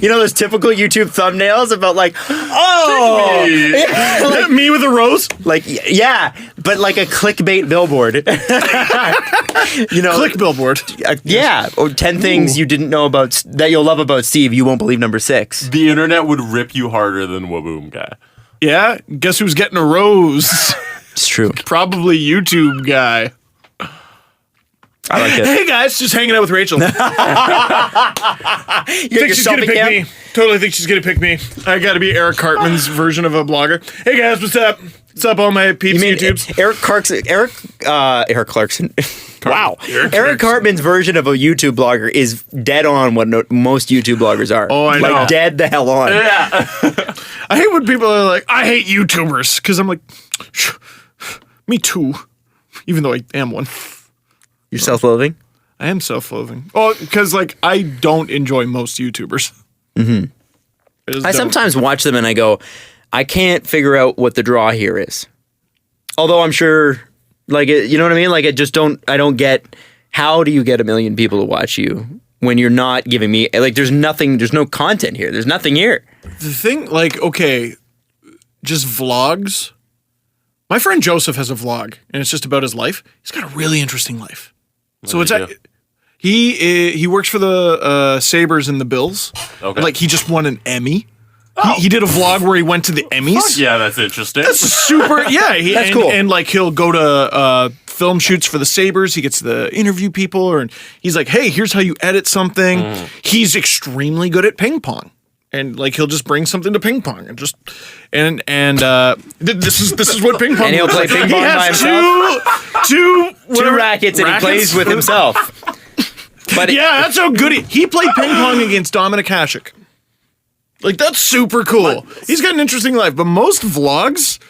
You know those typical YouTube thumbnails about like, oh, yeah, like, Me with a rose? like yeah, but like a clickbait billboard. You know, Click billboard. yeah, or 10 things you didn't know about that you'll love about Steve. You won't believe number 6. The internet would rip you harder than Waboom guy. Yeah, guess who's getting a rose? It's true. Probably YouTube guy. I like it. Hey guys, just hanging out with Rachel. You Think your she's gonna selfie pick cam? me. Totally think she's gonna pick me. I gotta be Eric Cartman's version of a blogger. Hey guys, what's up? What's up, all my peeps, You mean YouTubes? Eric Clarkson? Wow. Eric Cartman's version of a YouTube blogger is dead on what most YouTube bloggers are. Oh, I know. Like dead the hell on. I hate when people are like, I hate YouTubers, because I'm like, me too. Even though I am one. You're self-loathing? I am self-loathing. Oh, because like I don't enjoy most YouTubers. I sometimes watch them and I go, I can't figure out what the draw here is. Although I'm sure, like, you know what I mean? Like, I don't get, how do you get 1 million people to watch you when you're not giving me, like, there's no content here. There's nothing here. The thing, like, okay, just vlogs. My friend Joseph has a vlog, and it's just about his life. He's got a really interesting life. He works for the Sabres and the Bills. Okay. Like, he just won an Emmy. Oh. He did a vlog where he went to the Emmys. Fuck yeah, that's interesting. That's super. Yeah, that's cool. And like he'll go to film shoots for the Sabres. He gets to interview people, and he's like, "Hey, here's how you edit something." He's extremely good at ping pong, and like he'll just bring something to ping pong and just this is what ping pong. And he'll play ping pong by himself. Two rackets, and he plays with himself. But yeah, that's how good he played ping pong against Dominik Hasek. Like, that's super cool. He's got an interesting life, but most vlogs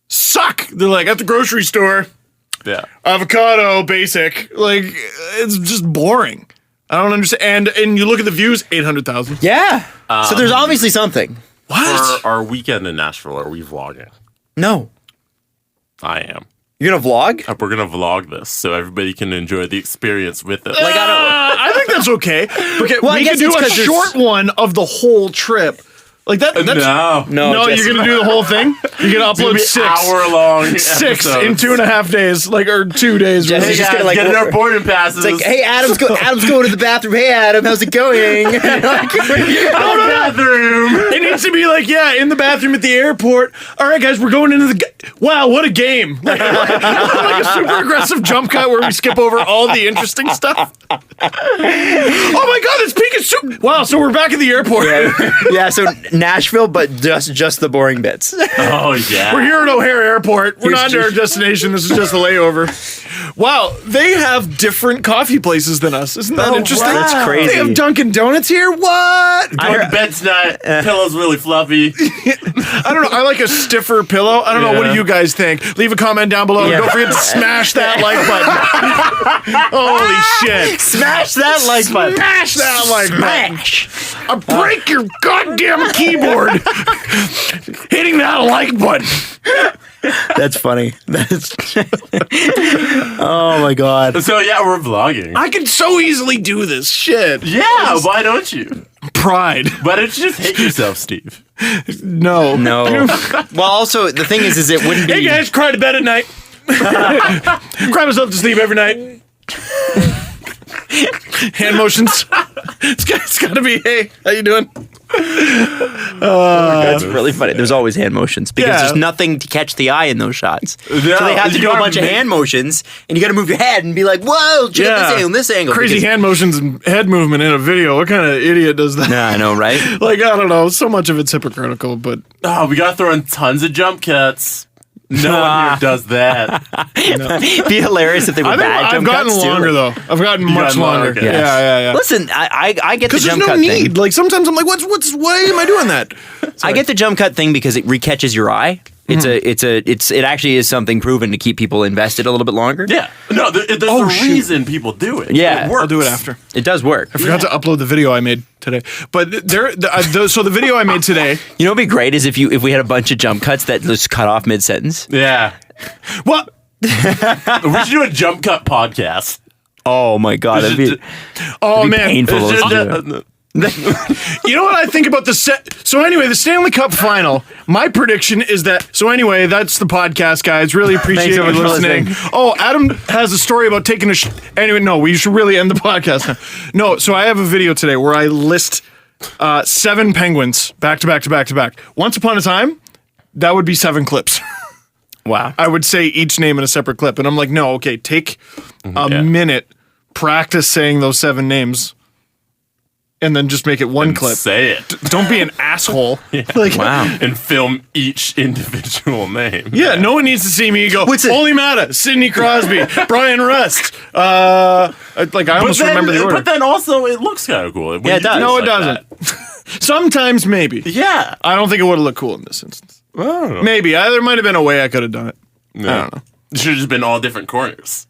suck. They're like, at the grocery store, avocado, basic. Like, it's just boring. I don't understand. And you look at the views, 800,000. Yeah. So there's obviously something. What? For our weekend in Nashville, are we vlogging? No. I am. You're going to vlog? We're going to vlog this so everybody can enjoy the experience with it. Like, I think that's okay. Okay, well, we can do a short one of the whole trip. Like that. That's, no, you're gonna do the whole thing. You're gonna upload 6 hour-long 6 episodes. in 2.5 days, like or 2 days. Just, hey guys, like, getting our boarding passes. It's like, hey, Adam's going to the bathroom. Hey, Adam, how's it going? Bathroom. It needs to be like, in the bathroom at the airport. All right, guys, we're going into the. Wow, what a game! Like a super aggressive jump cut where we skip over all the interesting stuff. Oh my God, it's Pikachu! Wow, so we're back at the airport. Yeah, so Nashville, but just the boring bits. Oh yeah, we're here at O'Hare Airport. We're not to our destination. This is just a layover. Wow, they have different coffee places than us. Isn't that interesting? Wow. That's crazy. They have Dunkin' Donuts here. What? Bed's not. Pillow's really fluffy. I don't know. I like a stiffer pillow. I don't know. What do you guys think? Leave a comment down below. Yeah. Don't forget to smash that like button. Holy shit! Smash that like button. Smash that like button. I'll break your goddamn keyboard. Hitting that like button. That's funny. Oh my God. So yeah, we're vlogging. I can so easily do this shit. Yeah, why don't you? Pride. Why don't you just hate yourself, Steve? No. Well, also the thing is it wouldn't be. Hey guys, cry to bed at night. Cry myself to sleep every night. Hand motions. It's got to be, hey, how you doing? That's really funny. There's always hand motions because there's nothing to catch the eye in those shots. So they have to do a bunch of hand motions, and you got to move your head and be like, "Whoa, check this angle." Crazy hand motions and head movement in a video. What kind of idiot does that? Yeah, I know, right? Like, I don't know. So much of it's hypocritical, but we got to throw in tons of jump cuts. No one here does that. It'd be hilarious if they were bad jump cuts. I've gotten longer, though. I've gotten much longer. Okay. Yeah. Listen, I get the jump cut thing. Because there's no need. Like, sometimes I'm like, why am I doing that? I get the jump cut thing because it recatches your eye. It actually is something proven to keep people invested a little bit longer. Yeah. No, there's a reason people do it. Yeah. It works. I'll do it after. It does work. I forgot to upload the video I made today. But so the video I made today. You know what'd be great is if we had a bunch of jump cuts that just cut off mid-sentence. Yeah. What? We should do a jump cut podcast. Oh my God. That'd be painful. You know what I think about the So anyway, the Stanley Cup Final. My prediction is that. So anyway, that's the podcast, guys. Really appreciate you listening. Oh, Adam has a story about taking a. Anyway, no, we should really end the podcast now. No, so I have a video today where I list 7 penguins back to back to back to back. Once upon a time, that would be 7 clips. Wow. I would say each name in a separate clip, and I'm like, no, okay, take a minute, practice saying those 7 names. And then just make it one clip. Say it. Don't be an asshole. Like, wow. And film each individual name. Yeah, no one needs to see me go, Oli Mata, Sidney Crosby, Brian Rust. I almost remember the order. But then also, it looks kind of cool. Yeah, it does. No, it doesn't. Sometimes, maybe. Yeah. I don't think it would have looked cool in this instance. I don't know. Maybe. There might have been a way I could have done it. Yeah. I don't know. It should have just been all different corners.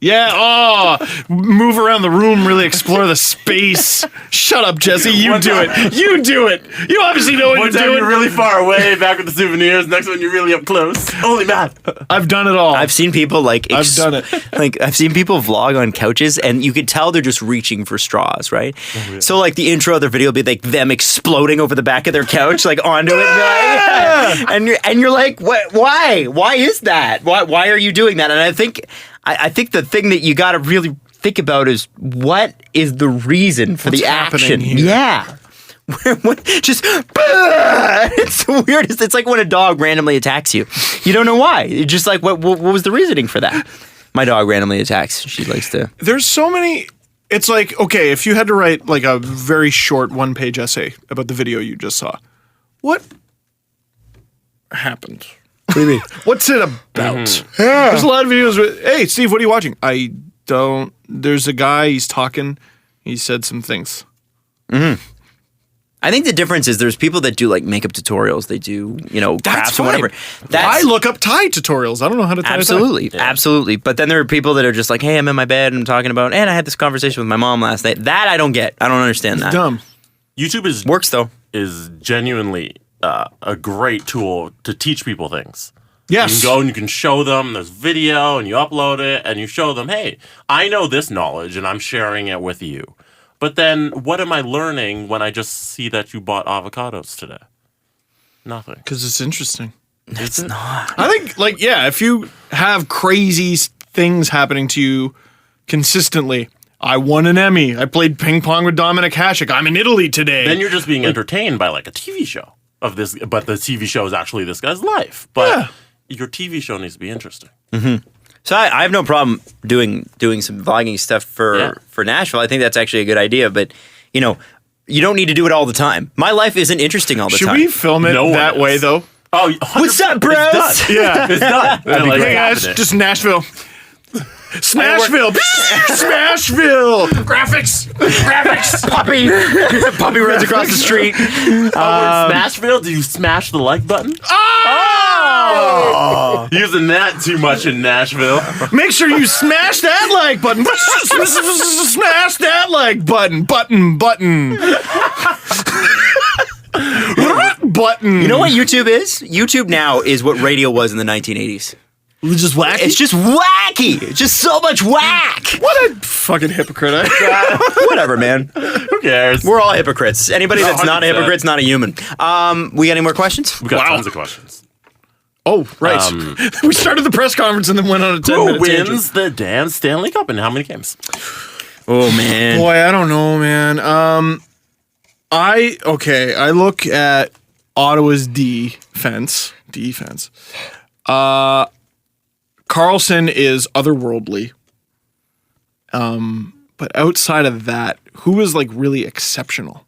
Yeah. Oh, move around the room, really explore the space. Shut up, Jesse. You do it. You do it. You obviously know what One you're time doing. you're really far away, back with the souvenirs. Next one you're really up close. Holy math. I've done it all. I've seen people I've done it. Like I've seen people vlog on couches, and you could tell they're just reaching for straws, right? So like the intro of their video will be like them exploding over the back of their couch, like onto it, and you're like, what? Why? Why is that? Why are you doing that? And I think the thing that you got to really think about is what is the reason for What's the action? happening here? Yeah. Just it's the weirdest. It's like when a dog randomly attacks you. You don't know why. You're just like, what was the reasoning for that? My dog randomly attacks. She likes to. There's so many. It's like, okay, if you had to write like a very short 1-page essay about the video you just saw, what happened? What do you mean? What's it about? There's a lot of videos with, hey, Steve, what are you watching? I don't. There's a guy, he's talking. He said some things. I think the difference is there's people that do like makeup tutorials. They do, crafts or whatever. I look up tie tutorials. I don't know how to tie a tie. Absolutely. But then there are people that are just like, hey, I'm in my bed and I'm talking about, and I had this conversation with my mom last night. That I don't get. I don't understand that. Dumb. YouTube Works though. is genuinely a great tool to teach people things. Yes. You can go and you can show them, there's video, and you upload it, and you show them, hey, I know this knowledge, and I'm sharing it with you. But then, what am I learning when I just see that you bought avocados today? Nothing. Because it's interesting. It's not. I think, like, yeah, if you have crazy things happening to you consistently, I won an Emmy. I played ping pong with Dominic Hasek. I'm in Italy today. Then you're just being entertained by, like, a TV show of this, but the TV show is actually this guy's life. But your TV show needs to be interesting. Mm-hmm. So I have no problem doing some vlogging stuff for Nashville. I think that's actually a good idea. But, you don't need to do it all the time. My life isn't interesting all the time. Should we film it that way, though? Oh, what's up, bros? It's done. Yeah. It's done. Like, Hey, guys, just Nashville. Smashville! Smashville! Graphics! Puppy runs across the street. Smashville, do you smash the like button? Oh! Using that too much in Nashville. Make sure you smash that like button. Smash that like button. Button. Button. You know what YouTube is? YouTube now is what radio was in the 1980s. Just wacky? It's just wacky. It's just so much whack. What a fucking hypocrite. Whatever, man. Who cares? We're all hypocrites. Anybody that's not a 100%. hypocrite's not a human. We got any more questions? We got tons of questions. Oh, right. We started the press conference and then went on a 10-minute Who tangent. wins the damn Stanley Cup and how many games? Oh, man. Boy, I don't know, man. I look at Ottawa's defense. Carlson is otherworldly. But outside of that, who is like really exceptional?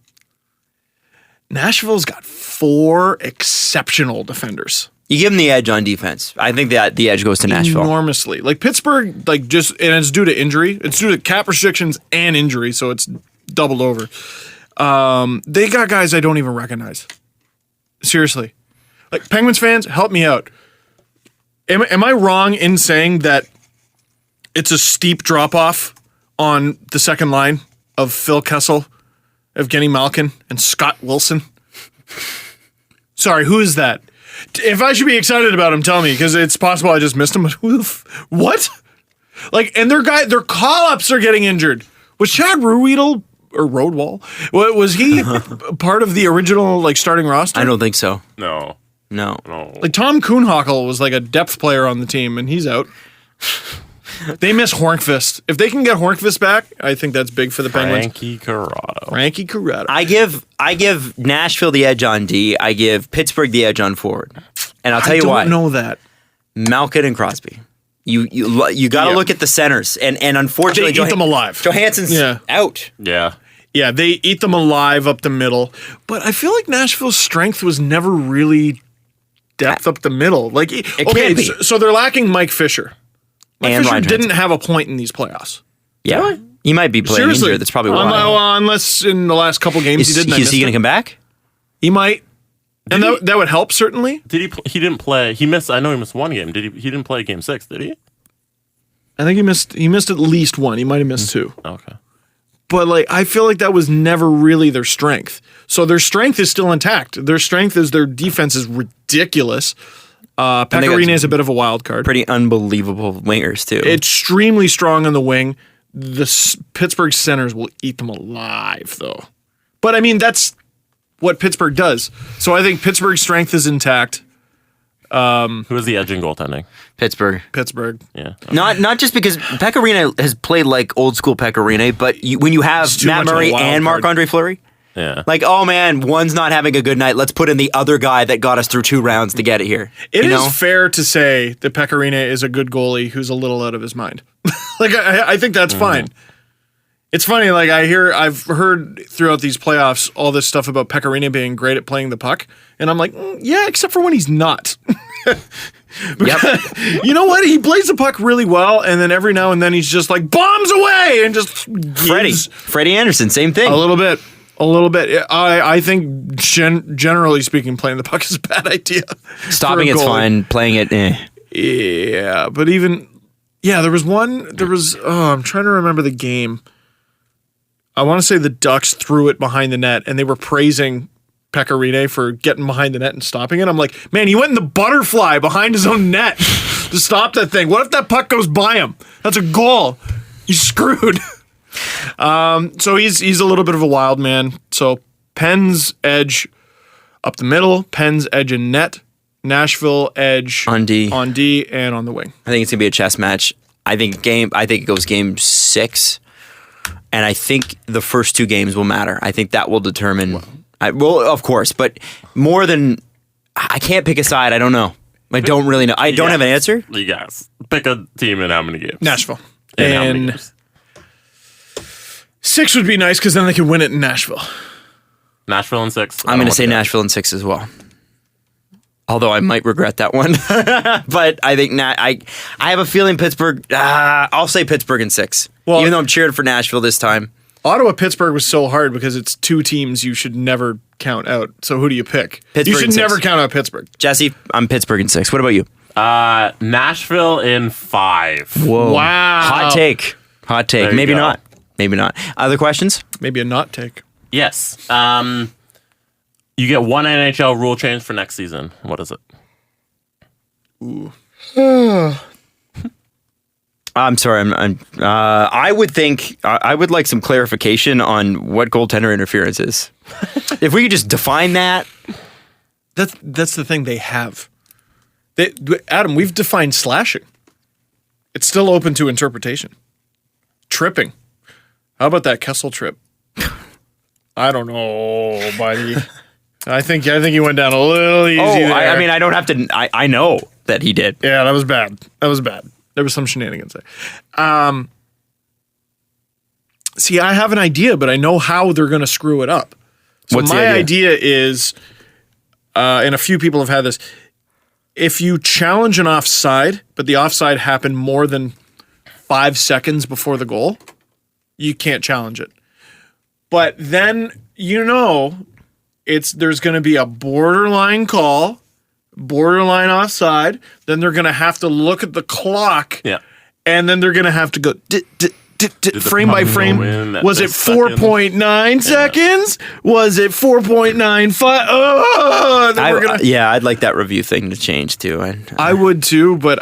Nashville's got 4 exceptional defenders. You give them the edge on defense. I think that the edge goes to Nashville. Enormously. Like Pittsburgh, and it's due to injury. It's due to cap restrictions and injury, so it's doubled over. They got guys I don't even recognize. Seriously. Like, Penguins fans, help me out. Am I wrong in saying that it's a steep drop-off on the second line of Phil Kessel, Evgeny Malkin, and Scott Wilson? Sorry, who is that? If I should be excited about him, tell me, because it's possible I just missed him. What? Like, and their call-ups are getting injured. Was Chad Ruedel or Roadwall? Was he part of the original like starting roster? I don't think so. No. Like Tom Kuhnhackl was like a depth player on the team, and he's out. They miss Hornqvist. If they can get Hornqvist back, I think that's big for the Penguins. Frankie Corrado. I give Nashville the edge on D. I give Pittsburgh the edge on forward. And I'll tell you why. I don't know that. Malkin and Crosby. You got to look at the centers, and unfortunately, They eat them alive. Johansson's out. Yeah. Yeah, they eat them alive up the middle. But I feel like Nashville's strength was never really depth up the middle. Like, can be. So they're lacking Mike Fisher. Mike And Fisher Ryan didn't Johnson. have a point in these playoffs. Yeah, he might be playing Seriously, injured. That's probably why. Well, unless in the last couple games he didn't. Is he going to come back? He might, and that would help certainly. Did he? He didn't play. He missed. I know he missed one game. Did he? He didn't play Game 6, did he? I think he missed at least one. He might have missed two. Okay. But like I feel like that was never really their strength. So their strength is still intact. Their strength is their defense is ridiculous. Pecorino is a bit of a wild card. Pretty unbelievable wingers too. Extremely strong on the wing. The Pittsburgh centers will eat them alive, though. But I mean, that's what Pittsburgh does. So I think Pittsburgh's strength is intact. Who is the edge in goaltending? Pittsburgh. Yeah. Okay. Not just because Pecorino has played like old school Pecorino, but when you have Matt Murray and Marc-Andre Fleury, Yeah. like, oh man, one's not having a good night. Let's put in the other guy that got us through 2 rounds to get it here. It is fair to say that Pecorino is a good goalie who's a little out of his mind. Like I think that's fine. It's funny, like I've heard throughout these playoffs all this stuff about Pecorino being great at playing the puck, and I'm like, yeah, except for when he's not. You know what? He plays the puck really well, and then every now and then he's just like bombs away and just Freddie Anderson, same thing. A little bit. I think generally speaking, playing the puck is a bad idea. Stopping it's fine. Playing it, Yeah, but there was I'm trying to remember the game. I want to say the Ducks threw it behind the net, and they were praising Pecorino for getting behind the net and stopping it. I'm like, man, he went in the butterfly behind his own net to stop that thing. What if that puck goes by him? That's a goal. He's screwed. So he's a little bit of a wild man. So Penn's edge up the middle, Penn's edge in net, Nashville edge on D, and on the wing. I think it's gonna be a chess match. I think it goes game 6. And I think the first 2 games will matter. I think that will determine. Well, of course, but more than I can't pick a side. I don't know. I don't really know. I don't have an answer. You guys pick a team in how many games? Nashville. In how many games? 6 would be nice because then they could win it in Nashville. Nashville in 6. I'm going to say Nashville in 6 as well. Although I might regret that one, but I think I have a feeling Pittsburgh. I'll say Pittsburgh in 6. Well, even though I'm cheering for Nashville this time. Ottawa-Pittsburgh was so hard because it's 2 teams you should never count out. So who do you pick? Pittsburgh you should never count out Pittsburgh. Jesse, I'm Pittsburgh in 6. What about you? Nashville in 5. Whoa! Wow! Hot take. Maybe not. Other questions? Maybe a not take. Yes. You get one NHL rule change for next season. What is it? Ooh. I'm sorry. I would think I would like some clarification on what goaltender interference is. If we could just define that. That's the thing they have. Adam, we've defined slashing. It's still open to interpretation. Tripping. How about that Kessel trip? I don't know, buddy. I think you went down a little easy there. I mean, I don't have to. I know that he did. Yeah, that was bad. There was some shenanigans there. See, I have an idea, but I know how they're going to screw it up. So What's the my idea? idea is, and a few people have had this, if you challenge an offside, but the offside happened more than 5 seconds before the goal, you can't challenge it. But then, there's going to be a borderline call, borderline offside. Then they're going to have to look at the clock. Yeah. And then they're going to have to go frame by frame. Was it 4.9 seconds? Was it 4.95? Oh, I'd like that review thing to change too. I would too, but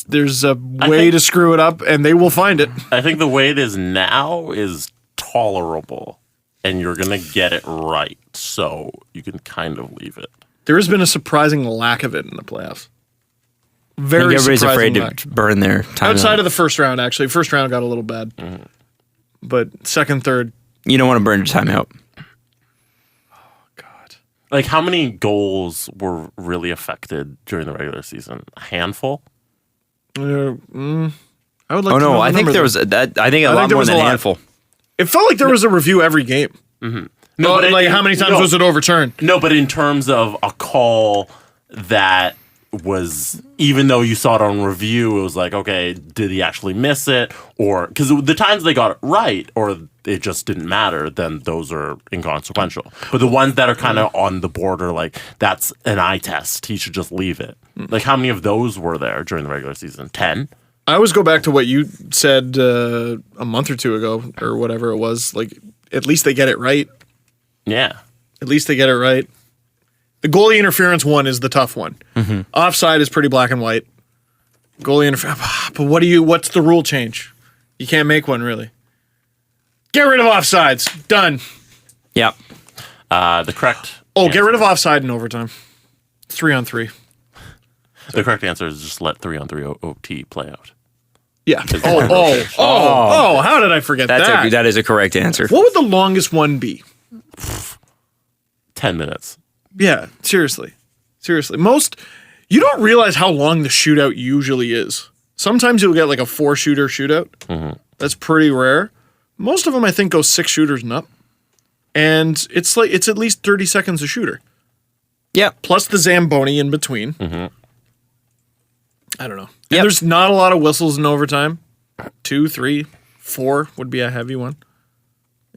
there's a way to screw it up, and they will find it. I think the way it is now is tolerable, and you're going to get it right, so you can kind of leave it. There has been a surprising lack of it in the playoffs. Very everybody's afraid to burn their time. Outside of the first round, actually. First round got a little bad. Mm-hmm. But second, third. You don't want to burn your time out. Oh, God. Like, how many goals were really affected during the regular season? A handful? I would like to know I think there was that. I think a lot more than a handful. It felt like there was a review every game. Mm-hmm. No, but how many times was it overturned? No, but in terms of a call that was, even though you saw it on review, it was like, okay, did he actually miss it? Or, because the times they got it right, or it just didn't matter, then those are inconsequential. But the ones that are kind of on the border, like, that's an eye test, he should just leave it. Like, how many of those were there during the regular season? 10? I always go back to what you said a month or two ago, or whatever it was. Like, at least they get it right. Yeah. At least they get it right. The goalie interference one is the tough one. Mm-hmm. Offside is pretty black and white. Goalie interference. But what's the rule change? You can't make one, really. Get rid of offsides. Done. Yep. The correct. Get rid of offside in overtime. 3-on-3. The correct answer is just let 3-on-3 OT play out. Yeah. How did I forget that? That is a correct answer. What would the longest one be? 10 minutes. Yeah, seriously. You don't realize how long the shootout usually is. Sometimes you'll get like a 4-shooter shootout. Mm-hmm. That's pretty rare. Most of them, I think, go 6 shooters and up. And it's at least 30 seconds a shooter. Yeah. Plus the Zamboni in between. Mm-hmm. I don't know. Yep. And there's not a lot of whistles in overtime. 2, 3, 4 would be a heavy one.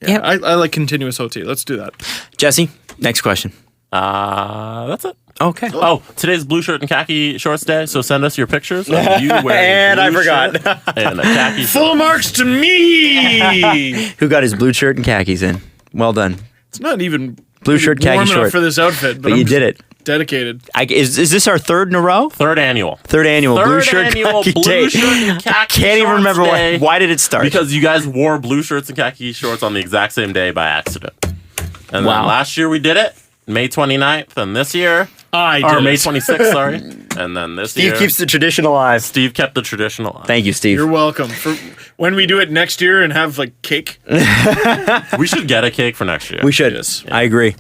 Yeah, Yep. I like continuous OT. Let's do that. Jesse, next question. That's it. Okay. Oh, today's blue shirt and khaki shorts day, so send us your pictures of you wearing And I blue forgot. shirt and a khaki Full shirt. marks to me! Who got his blue shirt and khakis in? Well done. It's not even Blue shirt, khaki warm enough short. for this outfit, But you did it. Dedicated. Is this our third in a row? Third annual. Third annual blue shirt annual khaki blue day. shirt and khaki I can't even shorts remember day. why did it start? Because you guys wore blue shirts and khaki shorts on the exact same day by accident. And Wow. then last year we did it, May 29th, and this year, I or did May it. 26th, sorry. And then this Steve year, keeps the tradition alive. Steve kept the tradition alive. Thank you, Steve. You're welcome. For when we do it next year and have like cake. We should get a cake for next year. We should. Yes. I agree.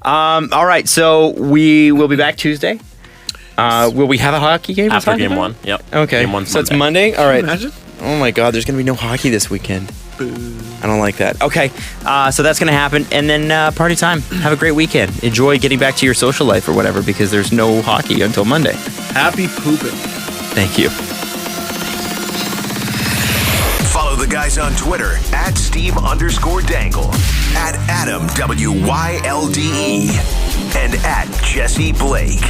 All right, so we will be back Tuesday. Will we have a hockey game? After Hockey game game? 1. Yep. Okay. Game 1's So it's Monday? All right. Imagine. Oh my God, there's going to be no hockey this weekend. I don't like that. Okay, so that's going to happen. And then party time. Have a great weekend. Enjoy getting back to your social life or whatever because there's no hockey until Monday. Happy pooping. Thank you. Follow the guys on Twitter at Steve_Dangle, at Adam WYLDE, and at Jesse Blake.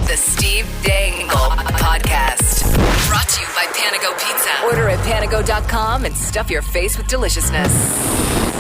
The Steve Dangle Podcast. Brought to you by Panago Pizza. Order at panago.com and stuff your face with deliciousness.